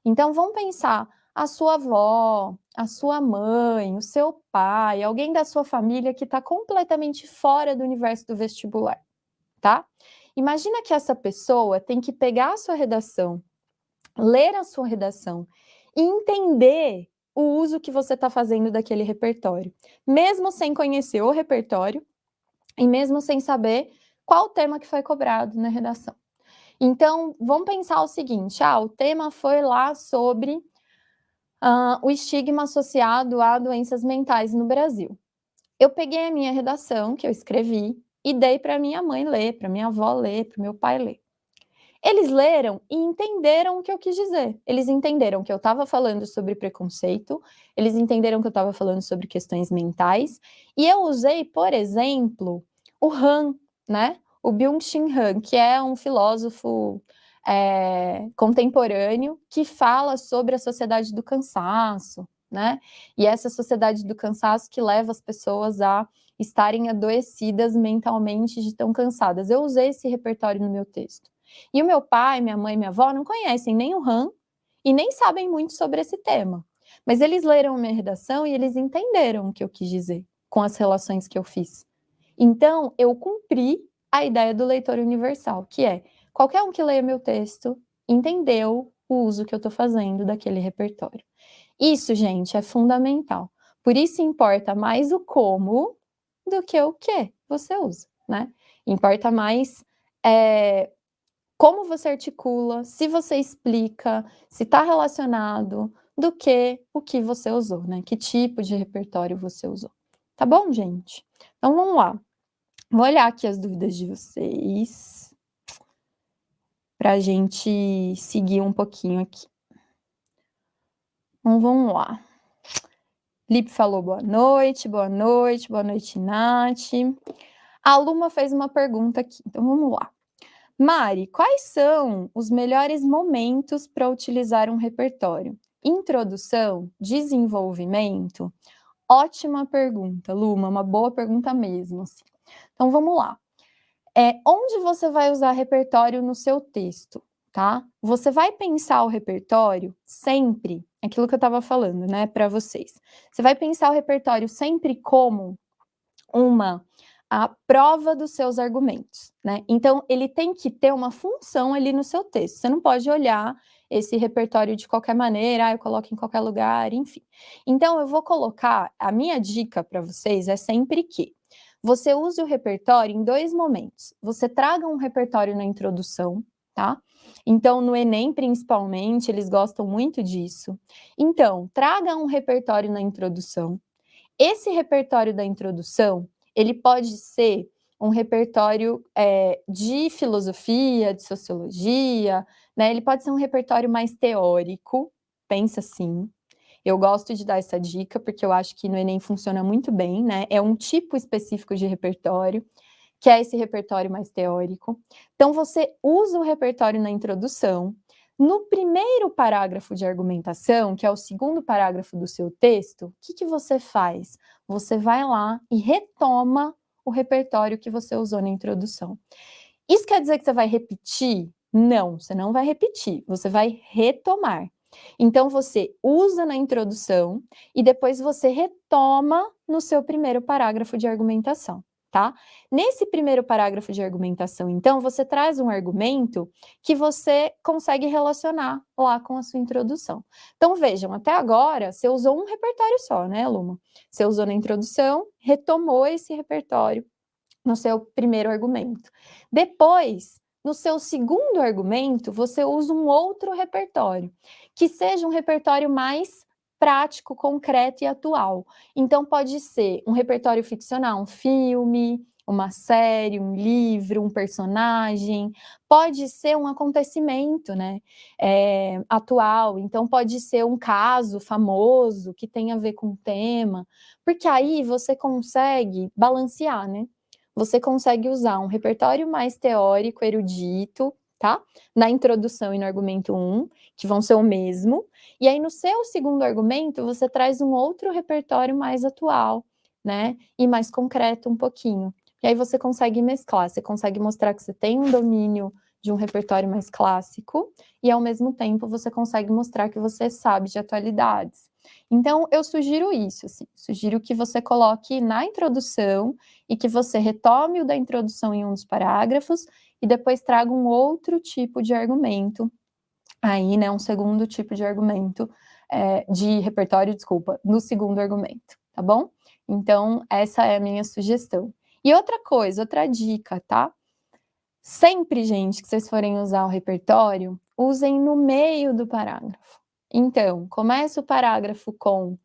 então vamos pensar a sua avó, a sua mãe, o seu pai, alguém da sua família que está completamente fora do universo do vestibular, tá? Imagina que essa pessoa tem que pegar a sua redação, ler a sua redação e entender o uso que você está fazendo daquele repertório, mesmo sem conhecer o repertório e mesmo sem saber qual o tema que foi cobrado na redação. Então, vamos pensar o seguinte: o tema foi lá sobre o estigma associado a doenças mentais no Brasil. Eu peguei a minha redação, que eu escrevi, e dei para minha mãe ler, para minha avó ler, para o meu pai ler. Eles leram e entenderam o que eu quis dizer. Eles entenderam que eu estava falando sobre preconceito, eles entenderam que eu estava falando sobre questões mentais, e eu usei, por exemplo, o Han, né? O Byung-Chul Han, que é um filósofo contemporâneo que fala sobre a sociedade do cansaço, né? E essa sociedade do cansaço que leva as pessoas a estarem adoecidas mentalmente de tão cansadas. Eu usei esse repertório no meu texto. E o meu pai, minha mãe e minha avó não conhecem nem o Han e nem sabem muito sobre esse tema. Mas eles leram minha redação e eles entenderam o que eu quis dizer com as relações que eu fiz. Então, eu cumpri a ideia do leitor universal, que é qualquer um que leia meu texto entendeu o uso que eu estou fazendo daquele repertório. Isso, gente, é fundamental. Por isso importa mais o como do que o que você usa, né? Importa mais como você articula, se você explica, se está relacionado, do que o que você usou, né? Que tipo de repertório você usou. Tá bom, gente? Então vamos lá. Vou olhar aqui as dúvidas de vocês para a gente seguir um pouquinho aqui. Então vamos lá. Lipe falou boa noite, boa noite, boa noite, Nath. A Luma fez uma pergunta aqui, então vamos lá. Mari, quais são os melhores momentos para utilizar um repertório? Introdução? Desenvolvimento? Ótima pergunta, Luma, uma boa pergunta mesmo. Assim. Então vamos lá. Onde você vai usar repertório no seu texto, tá? Você vai pensar o repertório sempre, aquilo que eu estava falando, né, para vocês. Você vai pensar o repertório sempre como a prova dos seus argumentos, né? Então, ele tem que ter uma função ali no seu texto. Você não pode olhar esse repertório de qualquer maneira, eu coloco em qualquer lugar, enfim. Então, eu vou colocar, a minha dica para vocês é sempre que você use o repertório em 2 momentos. Você traga um repertório na introdução, tá? Então, no Enem, principalmente, eles gostam muito disso. Então, traga um repertório na introdução. Esse repertório da introdução, ele pode ser um repertório de filosofia, de sociologia, né? Ele pode ser um repertório mais teórico, pensa assim. Eu gosto de dar essa dica, porque eu acho que no Enem funciona muito bem, né? É um tipo específico de repertório, que é esse repertório mais teórico. Então, você usa o repertório na introdução. No primeiro parágrafo de argumentação, que é o segundo parágrafo do seu texto, o que você faz? Você vai lá e retoma o repertório que você usou na introdução. Isso quer dizer que você vai repetir? Não, você não vai repetir, você vai retomar. Então, você usa na introdução e depois você retoma no seu primeiro parágrafo de argumentação, tá? Nesse primeiro parágrafo de argumentação, então, você traz um argumento que você consegue relacionar lá com a sua introdução. Então, vejam, até agora, você usou um repertório só, né, Luma? Você usou na introdução, retomou esse repertório no seu primeiro argumento. Depois, no seu segundo argumento, você usa um outro repertório, que seja um repertório mais prático, concreto e atual. Então, pode ser um repertório ficcional, um filme, uma série, um livro, um personagem, pode ser um acontecimento, né, atual, então pode ser um caso famoso que tem a ver com o tema, porque aí você consegue balancear, né, você consegue usar um repertório mais teórico, erudito, tá, na introdução e no argumento 1, que vão ser o mesmo, e aí no seu segundo argumento você traz um outro repertório mais atual, né, e mais concreto um pouquinho. E aí você consegue mesclar, você consegue mostrar que você tem um domínio de um repertório mais clássico e ao mesmo tempo você consegue mostrar que você sabe de atualidades. Então eu sugiro isso, assim, sugiro que você coloque na introdução e que você retome o da introdução em um dos parágrafos e depois traga um outro tipo de argumento, aí, né, um segundo tipo de argumento, de repertório, desculpa, no segundo argumento, tá bom? Então essa é a minha sugestão. E outra coisa, outra dica, tá? Sempre, gente, que vocês forem usar o repertório, usem no meio do parágrafo. Então, começa o parágrafo com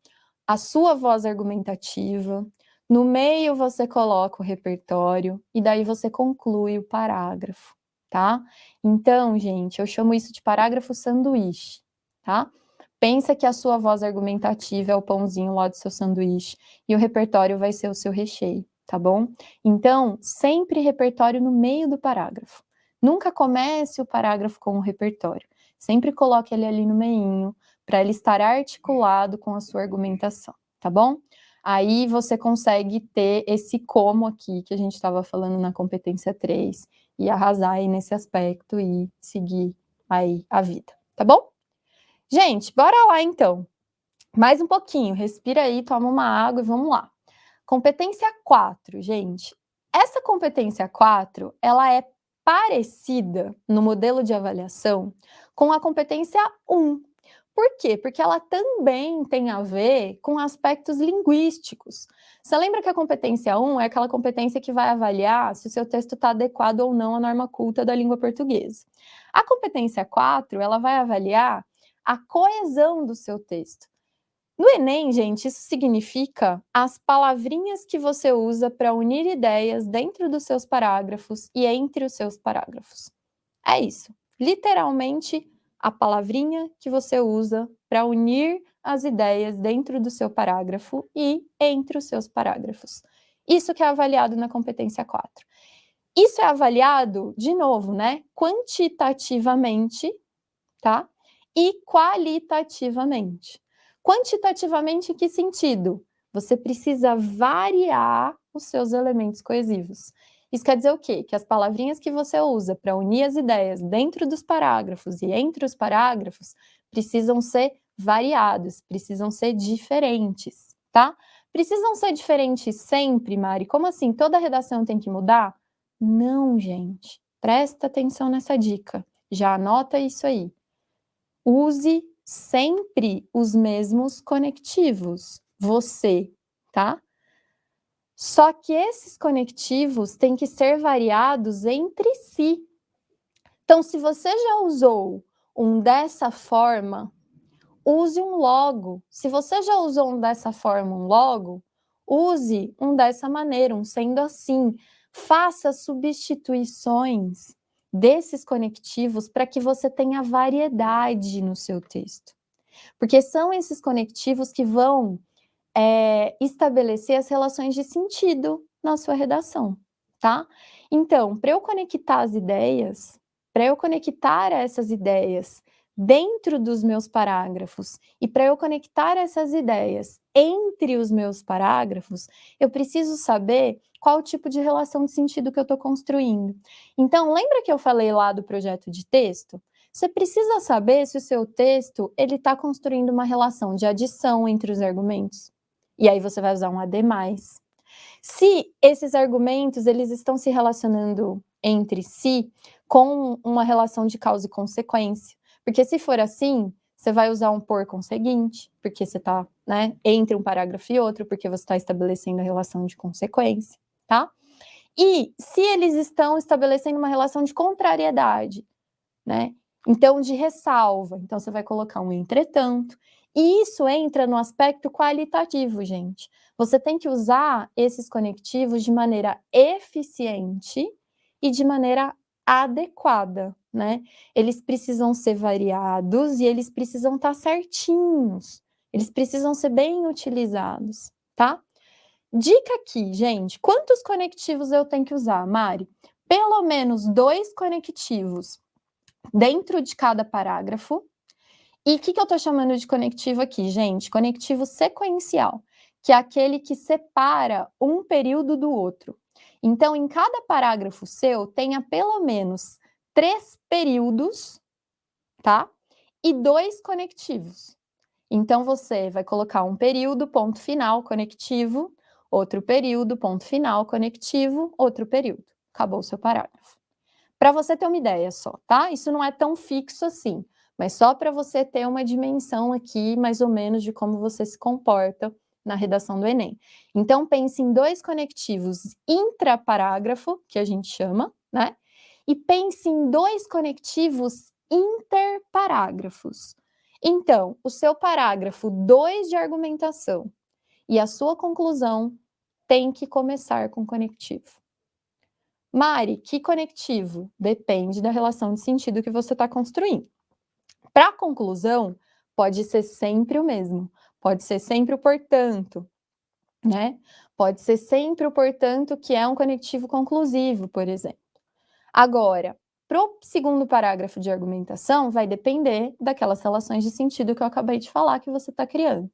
a sua voz argumentativa, no meio você coloca o repertório e daí você conclui o parágrafo, tá? Então, gente, eu chamo isso de parágrafo sanduíche, tá? Pensa que a sua voz argumentativa é o pãozinho lá do seu sanduíche e o repertório vai ser o seu recheio, tá bom? Então, sempre repertório no meio do parágrafo. Nunca comece o parágrafo com o repertório. Sempre coloque ele ali no meinho, para ele estar articulado com a sua argumentação, tá bom? Aí você consegue ter esse como aqui que a gente estava falando na competência 3 e arrasar aí nesse aspecto e seguir aí a vida, tá bom? Gente, bora lá então. Mais um pouquinho, respira aí, toma uma água e vamos lá. Competência 4, gente. Essa competência 4, ela é parecida no modelo de avaliação com a competência 1. Por quê? Porque ela também tem a ver com aspectos linguísticos. Você lembra que a competência 1 é aquela competência que vai avaliar se o seu texto está adequado ou não à norma culta da língua portuguesa. A competência 4, ela vai avaliar a coesão do seu texto. No Enem, gente, isso significa as palavrinhas que você usa para unir ideias dentro dos seus parágrafos e entre os seus parágrafos. É isso. Literalmente, a palavrinha que você usa para unir as ideias dentro do seu parágrafo e entre os seus parágrafos. Isso que é avaliado na competência 4. Isso é avaliado, de novo, né, quantitativamente, tá? E qualitativamente. Quantitativamente, em que sentido? Você precisa variar os seus elementos coesivos. Isso quer dizer o quê? Que as palavrinhas que você usa para unir as ideias dentro dos parágrafos e entre os parágrafos precisam ser variados, precisam ser diferentes, tá? Precisam ser diferentes sempre, Mari? Como assim? Toda redação tem que mudar? Não, gente. Presta atenção nessa dica. Já anota isso aí. Use sempre os mesmos conectivos, você, tá? Só que esses conectivos têm que ser variados entre si. Então, se você já usou um dessa forma, use um logo. Se você já usou um dessa forma, um logo, use um dessa maneira, um sendo assim. Faça substituições desses conectivos para que você tenha variedade no seu texto. Porque são esses conectivos que vão estabelecer as relações de sentido na sua redação, tá? Então, para eu conectar as ideias, para eu conectar essas ideias dentro dos meus parágrafos e para eu conectar essas ideias entre os meus parágrafos, eu preciso saber qual tipo de relação de sentido que eu estou construindo. Então, lembra que eu falei lá do projeto de texto? Você precisa saber se o seu texto ele está construindo uma relação de adição entre os argumentos. E aí você vai usar um AD+. Se esses argumentos eles estão se relacionando entre si com uma relação de causa e consequência, porque se for assim, você vai usar um por conseguinte, porque você está, né, entre um parágrafo e outro, porque você está estabelecendo a relação de consequência, tá? E se eles estão estabelecendo uma relação de contrariedade, né? Então, de ressalva, então você vai colocar um entretanto. E isso entra no aspecto qualitativo, gente. Você tem que usar esses conectivos de maneira eficiente e de maneira adequada, né? Eles precisam ser variados e eles precisam estar certinhos. Eles precisam ser bem utilizados, tá? Dica aqui, gente. Quantos conectivos eu tenho que usar, Mari? Pelo menos 2 conectivos dentro de cada parágrafo. E o que eu estou chamando de conectivo aqui, gente? Conectivo sequencial, que é aquele que separa um período do outro. Então, em cada parágrafo seu, tenha pelo menos 3 períodos, tá? E 2 conectivos. Então, você vai colocar um período, ponto final, conectivo, outro período, ponto final, conectivo, outro período. Acabou o seu parágrafo. Para você ter uma ideia só, tá? Isso não é tão fixo assim, mas só para você ter uma dimensão aqui, mais ou menos, de como você se comporta na redação do Enem. Então, pense em 2 conectivos intraparágrafo, que a gente chama, né? E pense em 2 conectivos interparágrafos. Então, o seu parágrafo 2 de argumentação e a sua conclusão tem que começar com conectivo. Mari, que conectivo? Depende da relação de sentido que você está construindo. Para a conclusão, pode ser sempre o mesmo. Pode ser sempre o portanto, né? Pode ser sempre o portanto, que é um conectivo conclusivo, por exemplo. Agora, para o segundo parágrafo de argumentação, vai depender daquelas relações de sentido que eu acabei de falar que você está criando.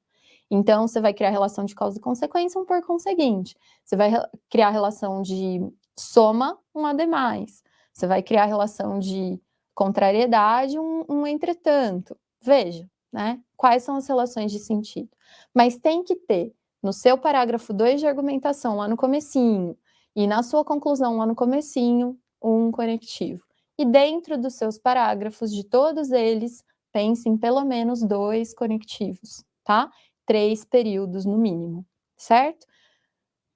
Então, você vai criar relação de causa e consequência, um por conseguinte. Você vai criar relação de soma, um ademais. Você vai criar relação de contrariedade, um entretanto. Veja, né? Quais são as relações de sentido. Mas tem que ter no seu parágrafo 2 de argumentação, lá no comecinho, e na sua conclusão, lá no comecinho, um conectivo. E dentro dos seus parágrafos, de todos eles, pense em pelo menos 2 conectivos, tá? 3 períodos no mínimo, certo?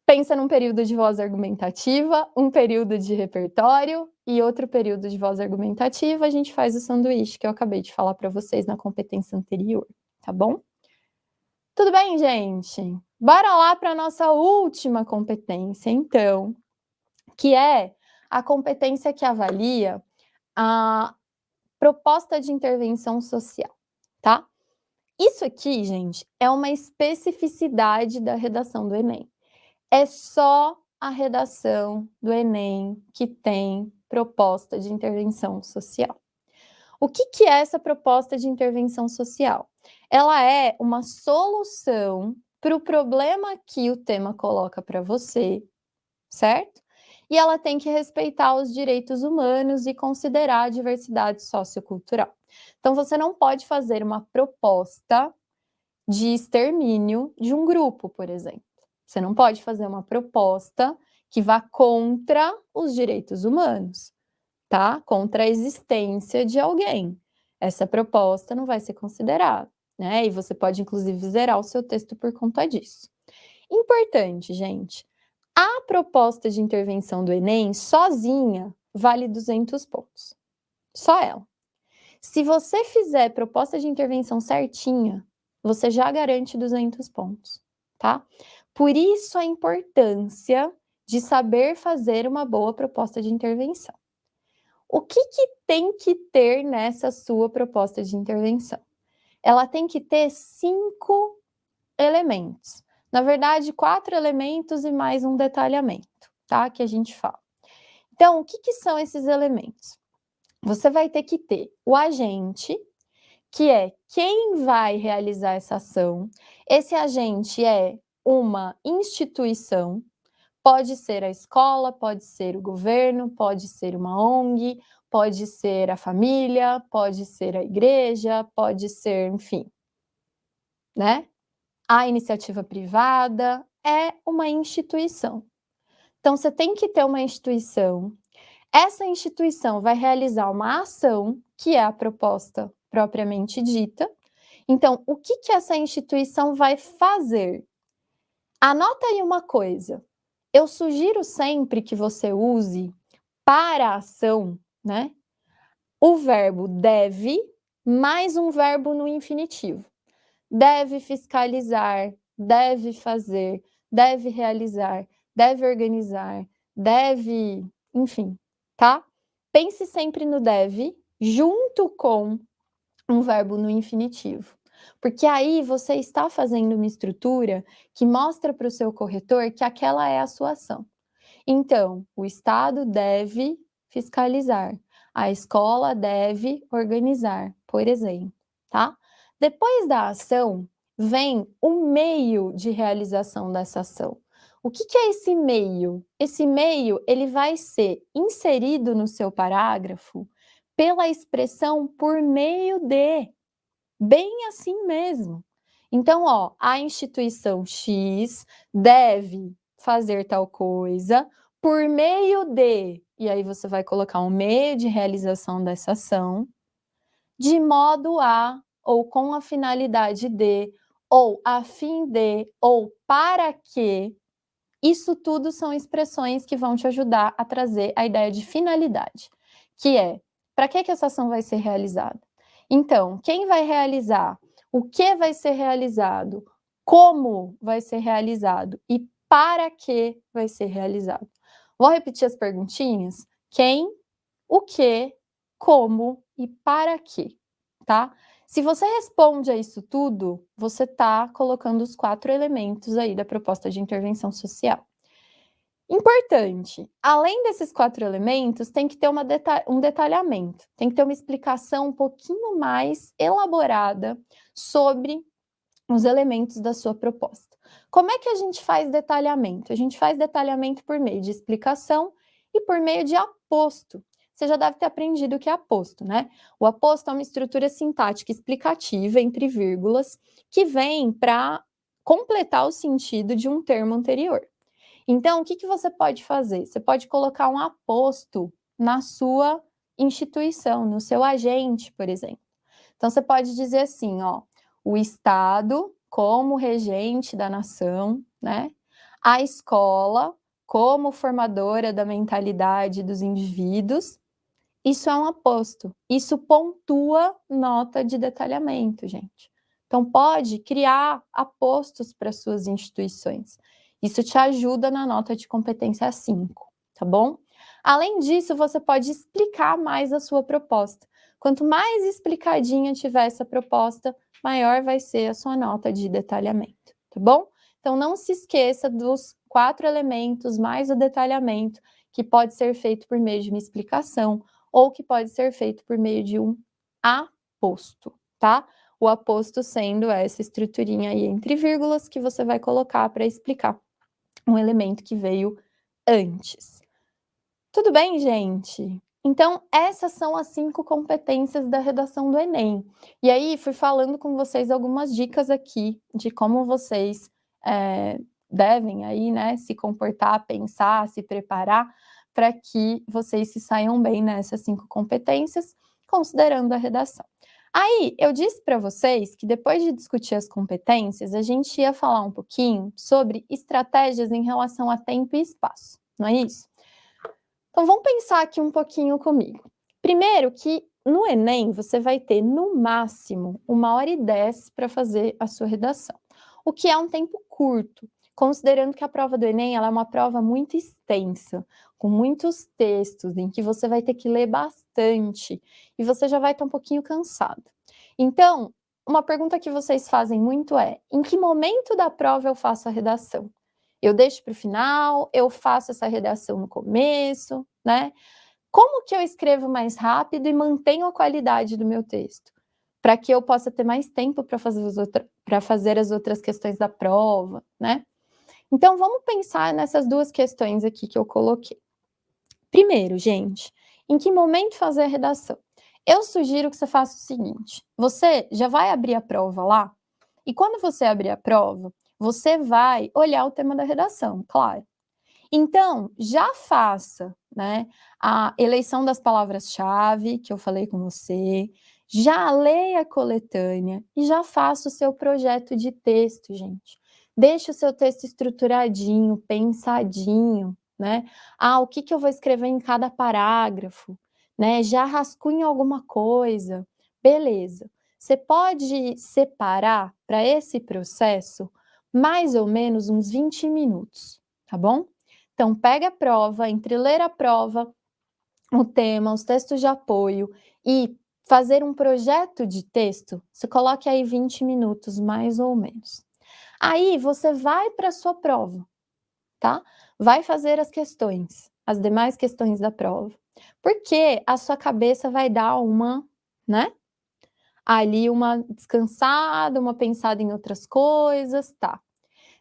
Pensa num período de voz argumentativa, um período de repertório e outro período de voz argumentativa, a gente faz o sanduíche que eu acabei de falar para vocês na competência anterior, tá bom? Tudo bem, gente? Bora lá para a nossa última competência, então, que é a competência que avalia a proposta de intervenção social, tá? Isso aqui, gente, é uma especificidade da redação do Enem. É só a redação do Enem que tem proposta de intervenção social. O que é essa proposta de intervenção social? Ela é uma solução para o problema que o tema coloca para você, certo? E ela tem que respeitar os direitos humanos e considerar a diversidade sociocultural. Então, você não pode fazer uma proposta de extermínio de um grupo, por exemplo. Você não pode fazer uma proposta que vá contra os direitos humanos, tá? Contra a existência de alguém. Essa proposta não vai ser considerada, né? E você pode, inclusive, zerar o seu texto por conta disso. Importante, gente. A proposta de intervenção do Enem, sozinha, vale 200 pontos. Só ela. Se você fizer proposta de intervenção certinha, você já garante 200 pontos, tá? Por isso a importância de saber fazer uma boa proposta de intervenção. O que tem que ter nessa sua proposta de intervenção? Ela tem que ter 5 elementos. Na verdade, 4 elementos e mais um detalhamento, tá? Que a gente fala. Então, o que são esses elementos? Você vai ter que ter o agente, que é quem vai realizar essa ação. Esse agente é uma instituição, pode ser a escola, pode ser o governo, pode ser uma ONG, pode ser a família, pode ser a igreja, pode ser, enfim, né? A iniciativa privada é uma instituição. Então, você tem que ter uma instituição. Essa instituição vai realizar uma ação, que é a proposta propriamente dita. Então, o que essa instituição vai fazer? Anota aí uma coisa. Eu sugiro sempre que você use para a ação, né? O verbo deve mais um verbo no infinitivo. deve fiscalizar, deve fazer, deve realizar, deve organizar, deve, enfim, tá? Pense sempre no deve junto com um verbo no infinitivo, porque aí você está fazendo uma estrutura que mostra para o seu corretor que aquela é a sua ação. Então, o Estado deve fiscalizar, a escola deve organizar, por exemplo, tá? Depois da ação, vem o meio de realização dessa ação. O que é esse meio? Esse meio, ele vai ser inserido no seu parágrafo pela expressão por meio de, bem assim mesmo. Então, ó, a instituição X deve fazer tal coisa por meio de, e aí você vai colocar um meio de realização dessa ação, de modo a, ou com a finalidade de, ou a fim de, ou para que. Isso tudo são expressões que vão te ajudar a trazer a ideia de finalidade, que é, para que essa ação vai ser realizada? Então, quem vai realizar? O que vai ser realizado? Como vai ser realizado? E para que vai ser realizado? Vou repetir as perguntinhas? Quem, o que, como e para quê, tá? Se você responde a isso tudo, você está colocando os 4 elementos aí da proposta de intervenção social. Importante, além desses 4 elementos, tem que ter um detalhamento, tem que ter uma explicação um pouquinho mais elaborada sobre os elementos da sua proposta. Como é que a gente faz detalhamento? A gente faz detalhamento por meio de explicação e por meio de aposto. Você já deve ter aprendido o que é aposto, né? O aposto é uma estrutura sintática explicativa entre vírgulas que vem para completar o sentido de um termo anterior. Então, o que você pode fazer? Você pode colocar um aposto na sua instituição, no seu agente, por exemplo. Então, você pode dizer assim, ó, o Estado como regente da nação, né? A escola como formadora da mentalidade dos indivíduos. Isso é um aposto. Isso pontua nota de detalhamento, gente. Então, pode criar apostos para suas instituições. Isso te ajuda na nota de competência 5, tá bom? Além disso, você pode explicar mais a sua proposta. Quanto mais explicadinha tiver essa proposta, maior vai ser a sua nota de detalhamento, tá bom? Então, não se esqueça dos 4 elementos mais o detalhamento, que pode ser feito por meio de uma explicação, ou que pode ser feito por meio de um aposto, tá? O aposto sendo essa estruturinha aí entre vírgulas que você vai colocar para explicar um elemento que veio antes. Tudo bem, gente? Então, essas são as 5 competências da redação do Enem. E aí, fui falando com vocês algumas dicas aqui de como vocês devem aí, né, se comportar, pensar, se preparar para que vocês se saiam bem nessas 5 competências, considerando a redação. Aí, eu disse para vocês que depois de discutir as competências, a gente ia falar um pouquinho sobre estratégias em relação a tempo e espaço, não é isso? Então, vamos pensar aqui um pouquinho comigo. Primeiro que no Enem você vai ter, no máximo, 1h10 para fazer a sua redação, o que é um tempo curto, considerando que a prova do Enem ela é uma prova muito extensa, com muitos textos, em que você vai ter que ler bastante, e você já vai estar um pouquinho cansado. Então, uma pergunta que vocês fazem muito é: em que momento da prova eu faço a redação? Eu deixo para o final, eu faço essa redação no começo, né? Como que eu escrevo mais rápido e mantenho a qualidade do meu texto? Para que eu possa ter mais tempo para fazer as outras questões da prova, né? Então, vamos pensar nessas 2 questões aqui que eu coloquei. Primeiro, gente, em que momento fazer a redação? Eu sugiro que você faça o seguinte: você já vai abrir a prova lá, e quando você abrir a prova, você vai olhar o tema da redação, claro. Então, já faça, né, a eleição das palavras-chave, que eu falei com você, já leia a coletânea e já faça o seu projeto de texto, gente. Deixe o seu texto estruturadinho, pensadinho, né? Ah, o que eu vou escrever em cada parágrafo, né? Já rascunhe alguma coisa, beleza. Você pode separar para esse processo mais ou menos uns 20 minutos, tá bom? Então, pega a prova, entre ler a prova, o tema, os textos de apoio e fazer um projeto de texto, você coloque aí 20 minutos, mais ou menos. Aí você vai para a sua prova, tá? Vai fazer as questões, as demais questões da prova. Porque a sua cabeça vai dar uma, né? Ali uma descansada, uma pensada em outras coisas, tá?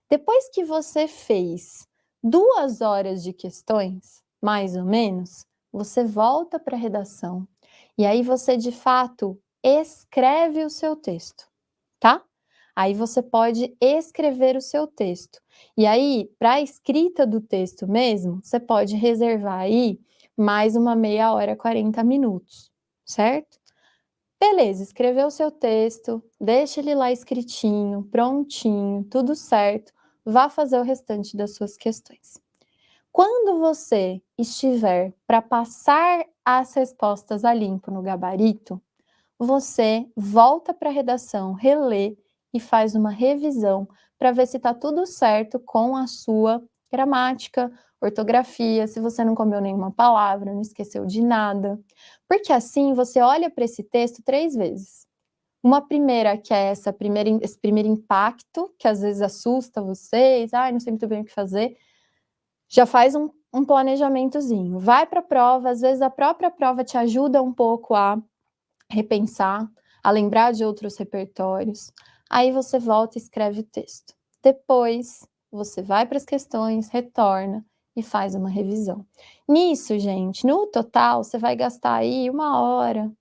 Depois que você fez 2 horas de questões, mais ou menos, você volta para a redação e aí você de fato escreve o seu texto, tá? Aí você pode escrever o seu texto. E aí, para a escrita do texto mesmo, você pode reservar aí mais uma meia hora, 40 minutos, certo? Beleza, escreveu o seu texto, deixa ele lá escritinho, prontinho, tudo certo, vá fazer o restante das suas questões. Quando você estiver para passar as respostas a limpo no gabarito, você volta para a redação, relê e faz uma revisão para ver se está tudo certo com a sua gramática, ortografia, se você não comeu nenhuma palavra, não esqueceu de nada. Porque assim você olha para esse texto 3 vezes. Uma primeira que é esse primeiro impacto, que às vezes assusta vocês, "Ai, não sei muito bem o que fazer", já faz um planejamentozinho. Vai para a prova, às vezes a própria prova te ajuda um pouco a repensar, a lembrar de outros repertórios. Aí você volta e escreve o texto. Depois, você vai para as questões, retorna e faz uma revisão. Nisso, gente, no total, você vai gastar aí 1 hora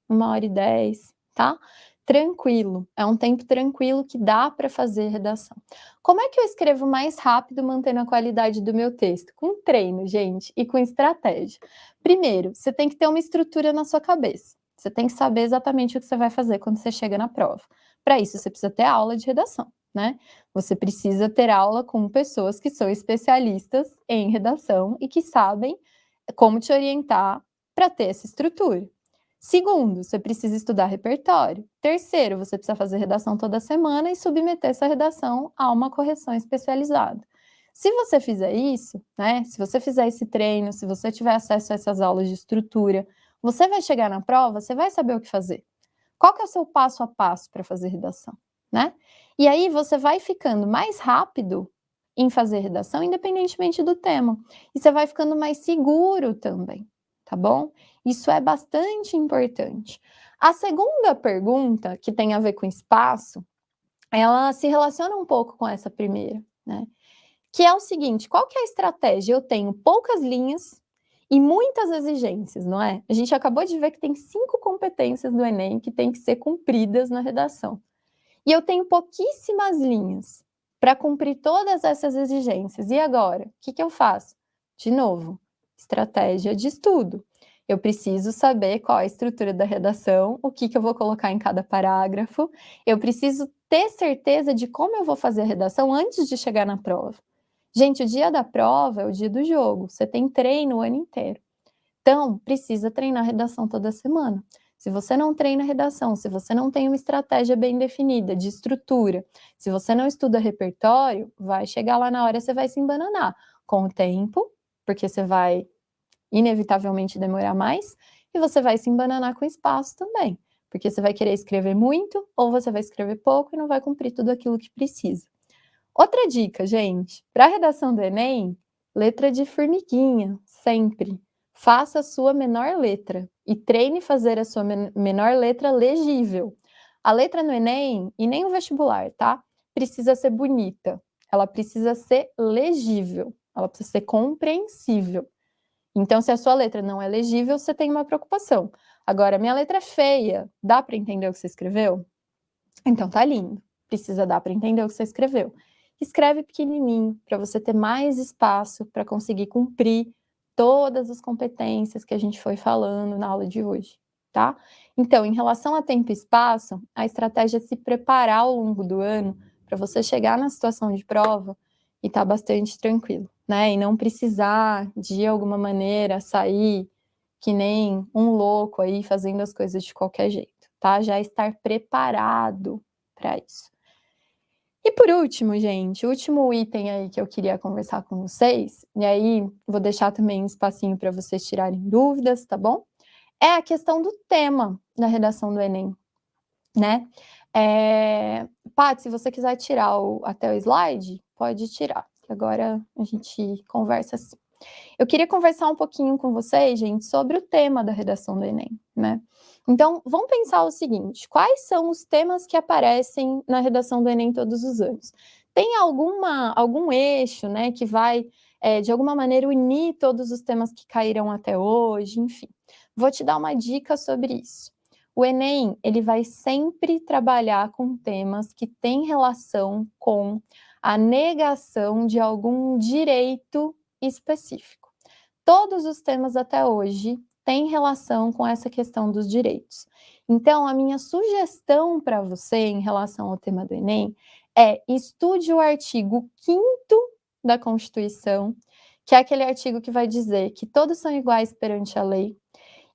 e 10, tá? Tranquilo, é um tempo tranquilo que dá para fazer redação. Como é que eu escrevo mais rápido mantendo a qualidade do meu texto? Com treino, gente, e com estratégia. Primeiro, você tem que ter uma estrutura na sua cabeça. Você tem que saber exatamente o que você vai fazer quando você chega na prova. Para isso, você precisa ter aula de redação, né? Você precisa ter aula com pessoas que são especialistas em redação e que sabem como te orientar para ter essa estrutura. Segundo, você precisa estudar repertório. Terceiro, você precisa fazer redação toda semana e submeter essa redação a uma correção especializada. Se você fizer isso, né? Se você fizer esse treino, se você tiver acesso a essas aulas de estrutura, você vai chegar na prova, você vai saber o que fazer. Qual que é o seu passo a passo para fazer redação, né? E aí você vai ficando mais rápido em fazer redação, independentemente do tema. E você vai ficando mais seguro também, tá bom? Isso é bastante importante. A segunda pergunta, que tem a ver com espaço, ela se relaciona um pouco com essa primeira, né? Que é o seguinte, qual que é a estratégia? Eu tenho poucas linhas e muitas exigências, não é? A gente acabou de ver que tem 5 competências do Enem que têm que ser cumpridas na redação. E eu tenho pouquíssimas linhas para cumprir todas essas exigências. E agora? O que eu faço? De novo, estratégia de estudo. Eu preciso saber qual é a estrutura da redação, o que eu vou colocar em cada parágrafo. Eu preciso ter certeza de como eu vou fazer a redação antes de chegar na prova. Gente, o dia da prova é o dia do jogo, você tem treino o ano inteiro. Então, precisa treinar redação toda semana. Se você não treina redação, se você não tem uma estratégia bem definida de estrutura, se você não estuda repertório, vai chegar lá na hora, você vai se embananar com o tempo, porque você vai inevitavelmente demorar mais, e você vai se embananar com espaço também, porque você vai querer escrever muito ou você vai escrever pouco e não vai cumprir tudo aquilo que precisa. Outra dica, gente, para a redação do Enem, letra de formiguinha, sempre. Faça a sua menor letra e treine fazer a sua menor letra legível. A letra no Enem, e nem o vestibular, tá? Precisa ser bonita, ela precisa ser legível, ela precisa ser compreensível. Então, se a sua letra não é legível, você tem uma preocupação. Agora, minha letra é feia, dá para entender o que você escreveu? Então tá lindo, precisa dar para entender o que você escreveu. Escreve pequenininho, para você ter mais espaço para conseguir cumprir todas as competências que a gente foi falando na aula de hoje, tá? Então, em relação a tempo e espaço, a estratégia é se preparar ao longo do ano para você chegar na situação de prova e estar bastante tranquilo, né? E não precisar, de alguma maneira, sair que nem um louco aí fazendo as coisas de qualquer jeito. tá? Já estar preparado para isso. E por último, gente, o último item aí que eu queria conversar com vocês, e aí vou deixar também um espacinho para vocês tirarem dúvidas, tá bom? É a questão do tema da redação do Enem, né? Paty, se você quiser tirar até o slide, pode tirar, que agora a gente conversa assim. Eu queria conversar um pouquinho com vocês, gente, sobre o tema da redação do Enem, né? Então, vamos pensar o seguinte: quais são os temas que aparecem na redação do Enem todos os anos? Tem algum eixo, né, que vai, de alguma maneira, unir todos os temas que caíram até hoje, enfim. Vou te dar uma dica sobre isso. O Enem, ele vai sempre trabalhar com temas que têm relação com a negação de algum direito específico. Todos os temas até hoje têm relação com essa questão dos direitos. Então, a minha sugestão para você em relação ao tema do Enem é estude o artigo 5º da Constituição, que é aquele artigo que vai dizer que todos são iguais perante a lei.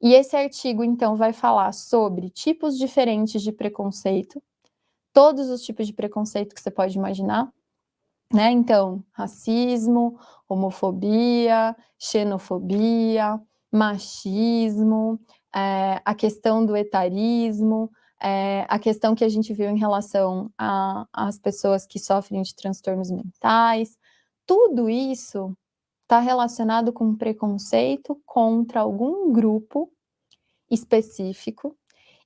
E esse artigo, então, vai falar sobre tipos diferentes de preconceito, todos os tipos de preconceito que você pode imaginar, né? Então, racismo, homofobia, xenofobia, machismo, a questão do etarismo, a questão que a gente viu em relação às pessoas que sofrem de transtornos mentais, tudo isso está relacionado com preconceito contra algum grupo específico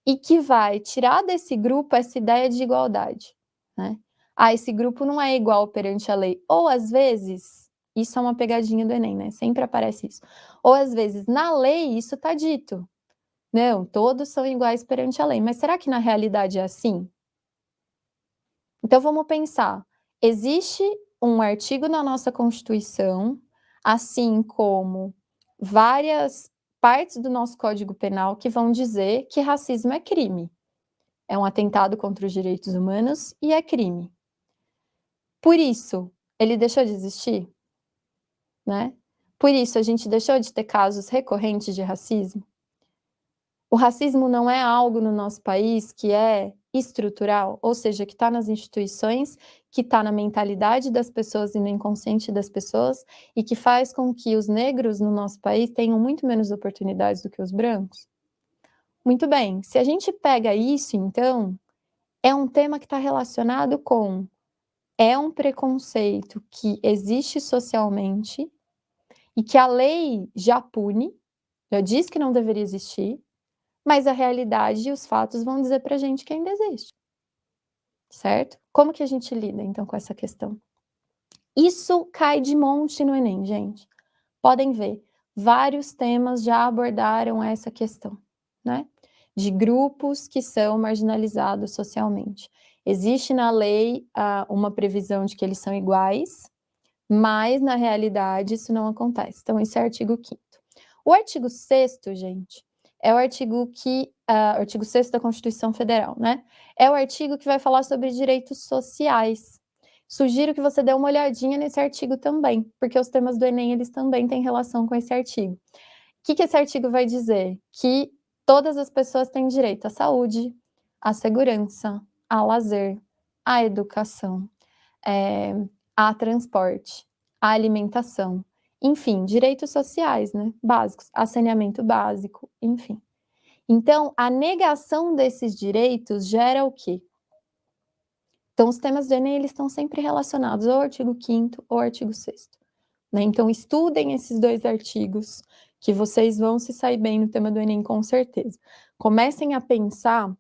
e que vai tirar desse grupo essa ideia de igualdade, né? Ah, esse grupo não é igual perante a lei. Ou às vezes, isso é uma pegadinha do Enem, né? Sempre aparece isso. Ou às vezes, na lei, isso está dito. Não, todos são iguais perante a lei. Mas será que na realidade é assim? Então vamos pensar. Existe um artigo na nossa Constituição, assim como várias partes do nosso Código Penal que vão dizer que racismo é crime. É um atentado contra os direitos humanos e é crime. Por isso, ele deixou de existir, né? Por isso, a gente deixou de ter casos recorrentes de racismo. O racismo não é algo no nosso país que é estrutural, ou seja, que está nas instituições, que está na mentalidade das pessoas e no inconsciente das pessoas, e que faz com que os negros no nosso país tenham muito menos oportunidades do que os brancos? Muito bem, se a gente pega isso, então, é um tema que está relacionado com um preconceito que existe socialmente e que a lei já pune, já diz que não deveria existir, mas a realidade e os fatos vão dizer pra gente que ainda existe, certo? Como que a gente lida, então, com essa questão? Isso cai de monte no Enem, gente. Podem ver, vários temas já abordaram essa questão, né? De grupos que são marginalizados socialmente. Existe na lei uma previsão de que eles são iguais, mas na realidade isso não acontece. Então, esse é o artigo 5º. O artigo 6º, gente, é o artigo o artigo 6º da Constituição Federal, né? É o artigo que vai falar sobre direitos sociais. Sugiro que você dê uma olhadinha nesse artigo também, porque os temas do Enem, eles também têm relação com esse artigo. O que esse artigo vai dizer? Que todas as pessoas têm direito à saúde, à segurança, ao lazer, à educação, a transporte, a alimentação, enfim, direitos sociais, né, básicos, a saneamento básico, enfim. Então, a negação desses direitos gera o quê? Então, os temas do Enem, eles estão sempre relacionados ao artigo 5º ou artigo 6º, né? Então, estudem esses 2 artigos, que vocês vão se sair bem no tema do Enem, com certeza. Comecem a pensar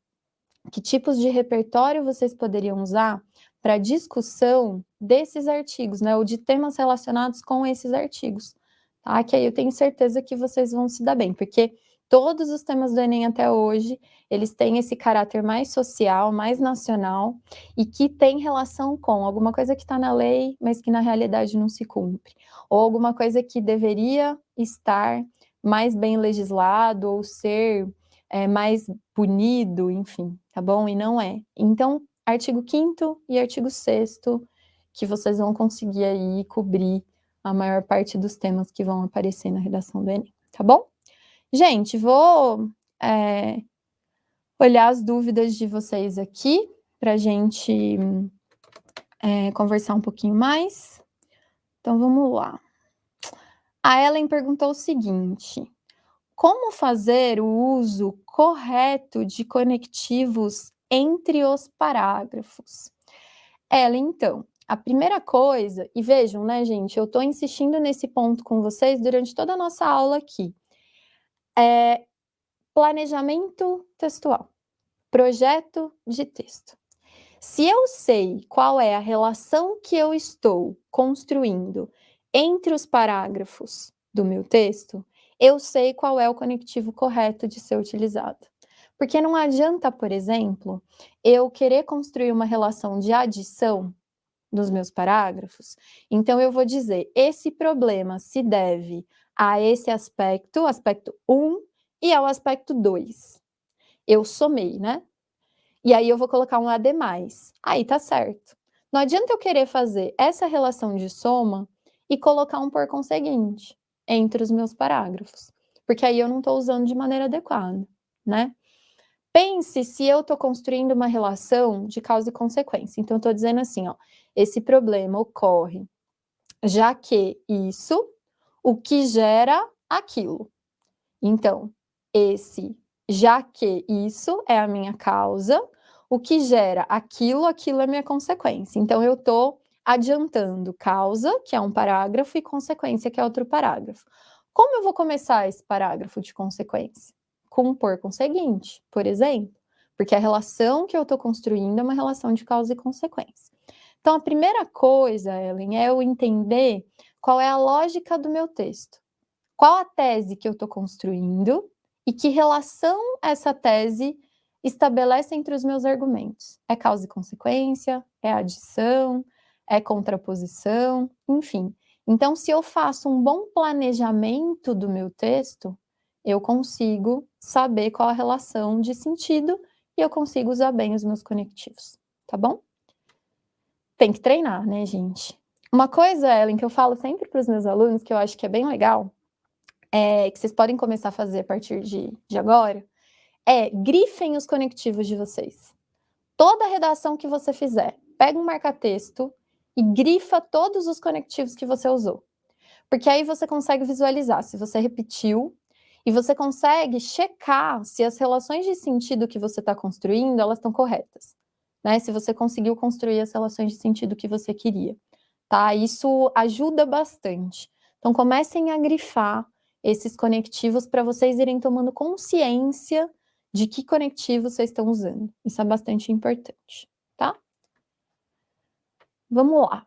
que tipos de repertório vocês poderiam usar para discussão desses artigos, né, ou de temas relacionados com esses artigos, tá? Que aí eu tenho certeza que vocês vão se dar bem, porque todos os temas do Enem até hoje, eles têm esse caráter mais social, mais nacional, e que tem relação com alguma coisa que está na lei, mas que na realidade não se cumpre, ou alguma coisa que deveria estar mais bem legislado, ou ser mais punido, enfim, tá bom? E não é. Então, artigo 5º e artigo 6º, que vocês vão conseguir aí cobrir a maior parte dos temas que vão aparecer na redação do Enem, tá bom? Gente, vou olhar as dúvidas de vocês aqui, para a gente conversar um pouquinho mais. Então, vamos lá. A Ellen perguntou o seguinte: como fazer o uso correto de conectivos entre os parágrafos? Ellen, então, a primeira coisa, e vejam, né, gente, eu estou insistindo nesse ponto com vocês durante toda a nossa aula aqui, é planejamento textual, projeto de texto. Se eu sei qual é a relação que eu estou construindo entre os parágrafos do meu texto, eu sei qual é o conectivo correto de ser utilizado. Porque não adianta, por exemplo, eu querer construir uma relação de adição dos meus parágrafos, então eu vou dizer, esse problema se deve a esse aspecto, aspecto 1, e ao aspecto 2. Eu somei, né? E aí eu vou colocar um ademais. Aí tá certo. Não adianta eu querer fazer essa relação de soma e colocar um por conseguinte entre os meus parágrafos, porque aí eu não estou usando de maneira adequada, né? Pense se eu estou construindo uma relação de causa e consequência. Então, eu estou dizendo assim, ó, esse problema ocorre já que isso, o que gera aquilo. Então, esse já que isso é a minha causa, o que gera aquilo, aquilo é minha consequência. Então, eu estou adiantando causa, que é um parágrafo, e consequência, que é outro parágrafo. Como eu vou começar esse parágrafo de consequência? Com um por conseguinte, por exemplo, porque a relação que eu estou construindo é uma relação de causa e consequência. Então, a primeira coisa, Ellen, é eu entender qual é a lógica do meu texto. Qual a tese que eu estou construindo e que relação essa tese estabelece entre os meus argumentos? É causa e consequência? É adição? É contraposição? Enfim. Então, se eu faço um bom planejamento do meu texto, eu consigo saber qual a relação de sentido e eu consigo usar bem os meus conectivos, tá bom? Tem que treinar, né, gente? Uma coisa, Ellen, que eu falo sempre para os meus alunos, que eu acho que é bem legal, que vocês podem começar a fazer a partir de agora, grifem os conectivos de vocês. Toda redação que você fizer, pega um marca-texto e grifa todos os conectivos que você usou. Porque aí você consegue visualizar se você repetiu e você consegue checar se as relações de sentido que você está construindo, elas estão corretas, né? Se você conseguiu construir as relações de sentido que você queria, tá? Isso ajuda bastante. Então comecem a grifar esses conectivos para vocês irem tomando consciência de que conectivos vocês estão usando. Isso é bastante importante, tá? Vamos lá.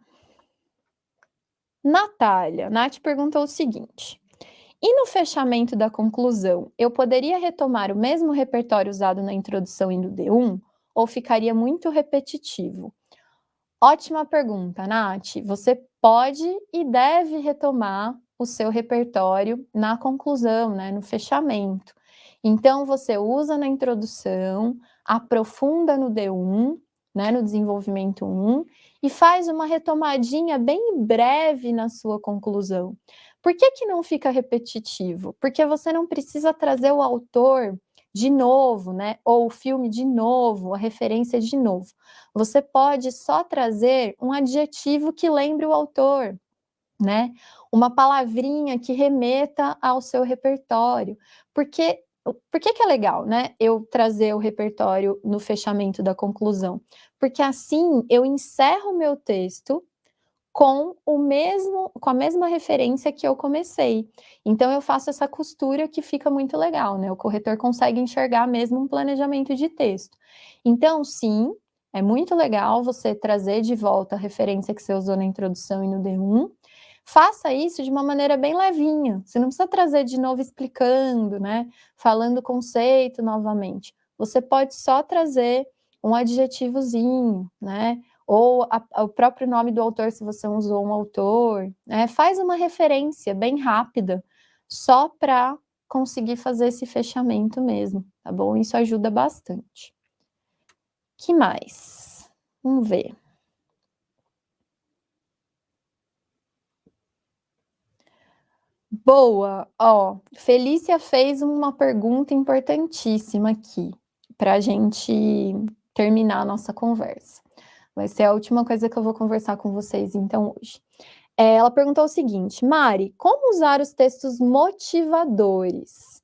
Nath perguntou o seguinte: e no fechamento da conclusão, eu poderia retomar o mesmo repertório usado na introdução e no D1, ou ficaria muito repetitivo? Ótima pergunta, Nath. Você pode e deve retomar o seu repertório na conclusão, né, no fechamento. Então, você usa na introdução, aprofunda no D1, né, no desenvolvimento 1, e faz uma retomadinha bem breve na sua conclusão. Por que que não fica repetitivo? Porque você não precisa trazer o autor de novo, né, ou o filme de novo, a referência de novo. Você pode só trazer um adjetivo que lembre o autor, né? Uma palavrinha que remeta ao seu repertório. Por que é legal, né? Eu trazer o repertório no fechamento da conclusão? Porque assim eu encerro o meu texto com a mesma referência que eu comecei. Então eu faço essa costura que fica muito legal, né? O corretor consegue enxergar mesmo um planejamento de texto. Então, sim, é muito legal você trazer de volta a referência que você usou na introdução e no D1. Faça isso de uma maneira bem levinha. Você não precisa trazer de novo explicando, né? Falando o conceito novamente. Você pode só trazer um adjetivozinho, né? Ou o próprio nome do autor, se você usou um autor, né? Faz uma referência bem rápida, só para conseguir fazer esse fechamento mesmo, tá bom? Isso ajuda bastante. Que mais? Vamos ver. Boa, ó, Felícia fez uma pergunta importantíssima aqui. para a gente terminar a nossa conversa. Vai ser a última coisa que eu vou conversar com vocês, então, hoje. Ela perguntou o seguinte: Mari, como usar os textos motivadores?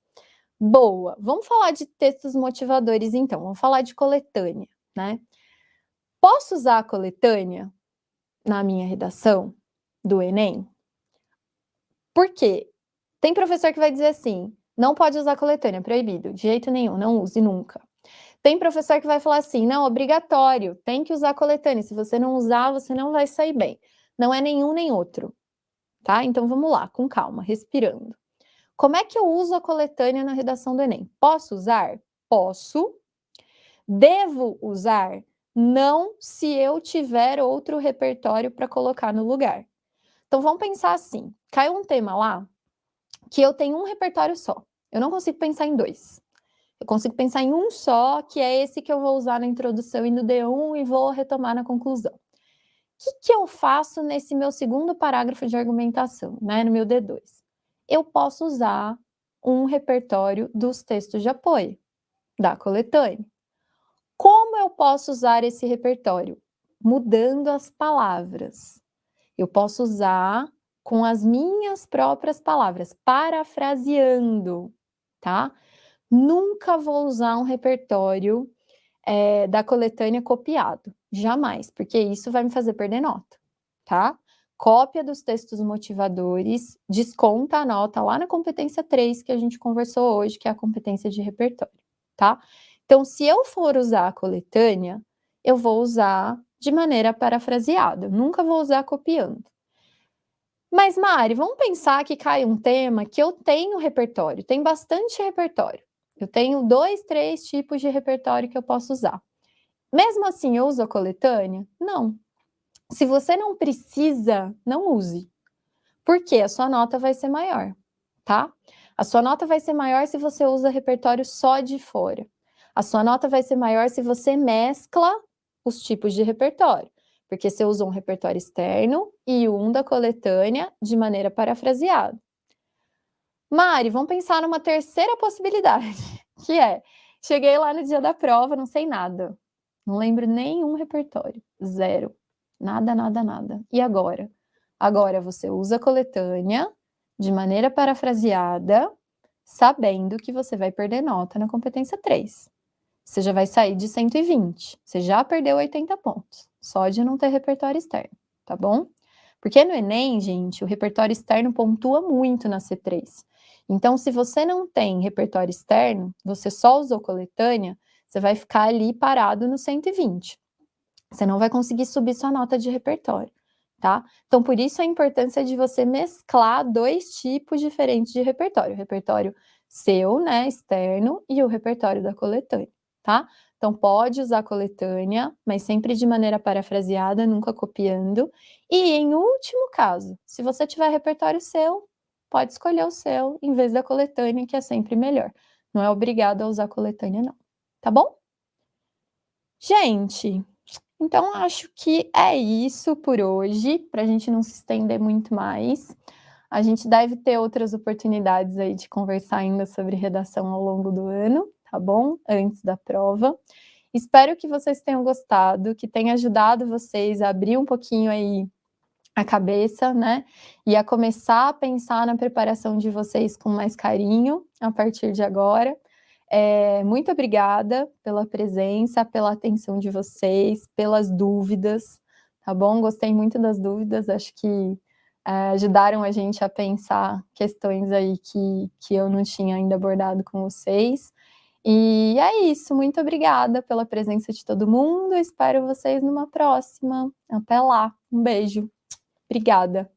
Boa, vamos falar de textos motivadores, então. Vamos falar de coletânea, né? Posso usar a coletânea na minha redação do Enem? Por quê? Tem professor que vai dizer assim: não pode usar coletânea, proibido, de jeito nenhum, não use nunca. Tem professor que vai falar assim: não, obrigatório, tem que usar coletânea, se você não usar, você não vai sair bem. Não é nenhum nem outro, tá? Então vamos lá, com calma, respirando. Como é que eu uso a coletânea na redação do Enem? Posso usar? Posso. Devo usar? Não, se eu tiver outro repertório para colocar no lugar. Então vamos pensar assim: caiu um tema lá que eu tenho um repertório só. Eu não consigo pensar em dois. Eu consigo pensar em um só, que é esse que eu vou usar na introdução e no D1 e vou retomar na conclusão. O que eu faço nesse meu segundo parágrafo de argumentação, né, no meu D2? Eu posso usar um repertório dos textos de apoio, da coletânea. Como eu posso usar esse repertório? Mudando as palavras. Eu posso usar com as minhas próprias palavras, parafraseando, tá? Nunca vou usar um repertório da coletânea copiado, jamais, porque isso vai me fazer perder nota, tá? Cópia dos textos motivadores, desconta a nota lá na competência 3 que a gente conversou hoje, que é a competência de repertório, tá? Então, se eu for usar a coletânea, eu vou usar de maneira parafraseada, nunca vou usar copiando. Mas, Mari, vamos pensar que cai um tema que eu tenho repertório, tem bastante repertório. Eu tenho 2, 3 tipos de repertório que eu posso usar. Mesmo assim, eu uso a coletânea? Não. Se você não precisa, não use. Por quê? A sua nota vai ser maior, tá? A sua nota vai ser maior se você usa repertório só de fora. A sua nota vai ser maior se você mescla os tipos de repertório. Porque você usa um repertório externo e um da coletânea de maneira parafraseada. Mari, vamos pensar numa terceira possibilidade, que é: cheguei lá no dia da prova, não sei nada. Não lembro nenhum repertório, zero. Nada, nada, nada. E agora? Agora você usa a coletânea de maneira parafraseada, sabendo que você vai perder nota na competência 3. Você já vai sair de 120, você já perdeu 80 pontos, só de não ter repertório externo, tá bom? Porque no Enem, gente, o repertório externo pontua muito na C3. Então, se você não tem repertório externo, você só usou coletânea, você vai ficar ali parado no 120. Você não vai conseguir subir sua nota de repertório, tá? Então, por isso a importância de você mesclar 2 tipos diferentes de repertório. O repertório seu, né, externo, e o repertório da coletânea, tá? Então, pode usar coletânea, mas sempre de maneira parafraseada, nunca copiando. E, em último caso, se você tiver repertório seu, pode escolher o seu, em vez da coletânea, que é sempre melhor. Não é obrigado a usar coletânea, não. Tá bom? Gente, então acho que é isso por hoje, para a gente não se estender muito mais. A gente deve ter outras oportunidades aí de conversar ainda sobre redação ao longo do ano, tá bom? Antes da prova. Espero que vocês tenham gostado, que tenha ajudado vocês a abrir um pouquinho aí a cabeça, né? E a começar a pensar na preparação de vocês com mais carinho a partir de agora. Muito obrigada pela presença, pela atenção de vocês, pelas dúvidas, tá bom? Gostei muito das dúvidas, acho que ajudaram a gente a pensar questões aí que eu não tinha ainda abordado com vocês. E é isso, muito obrigada pela presença de todo mundo, espero vocês numa próxima. Até lá, um beijo. Obrigada.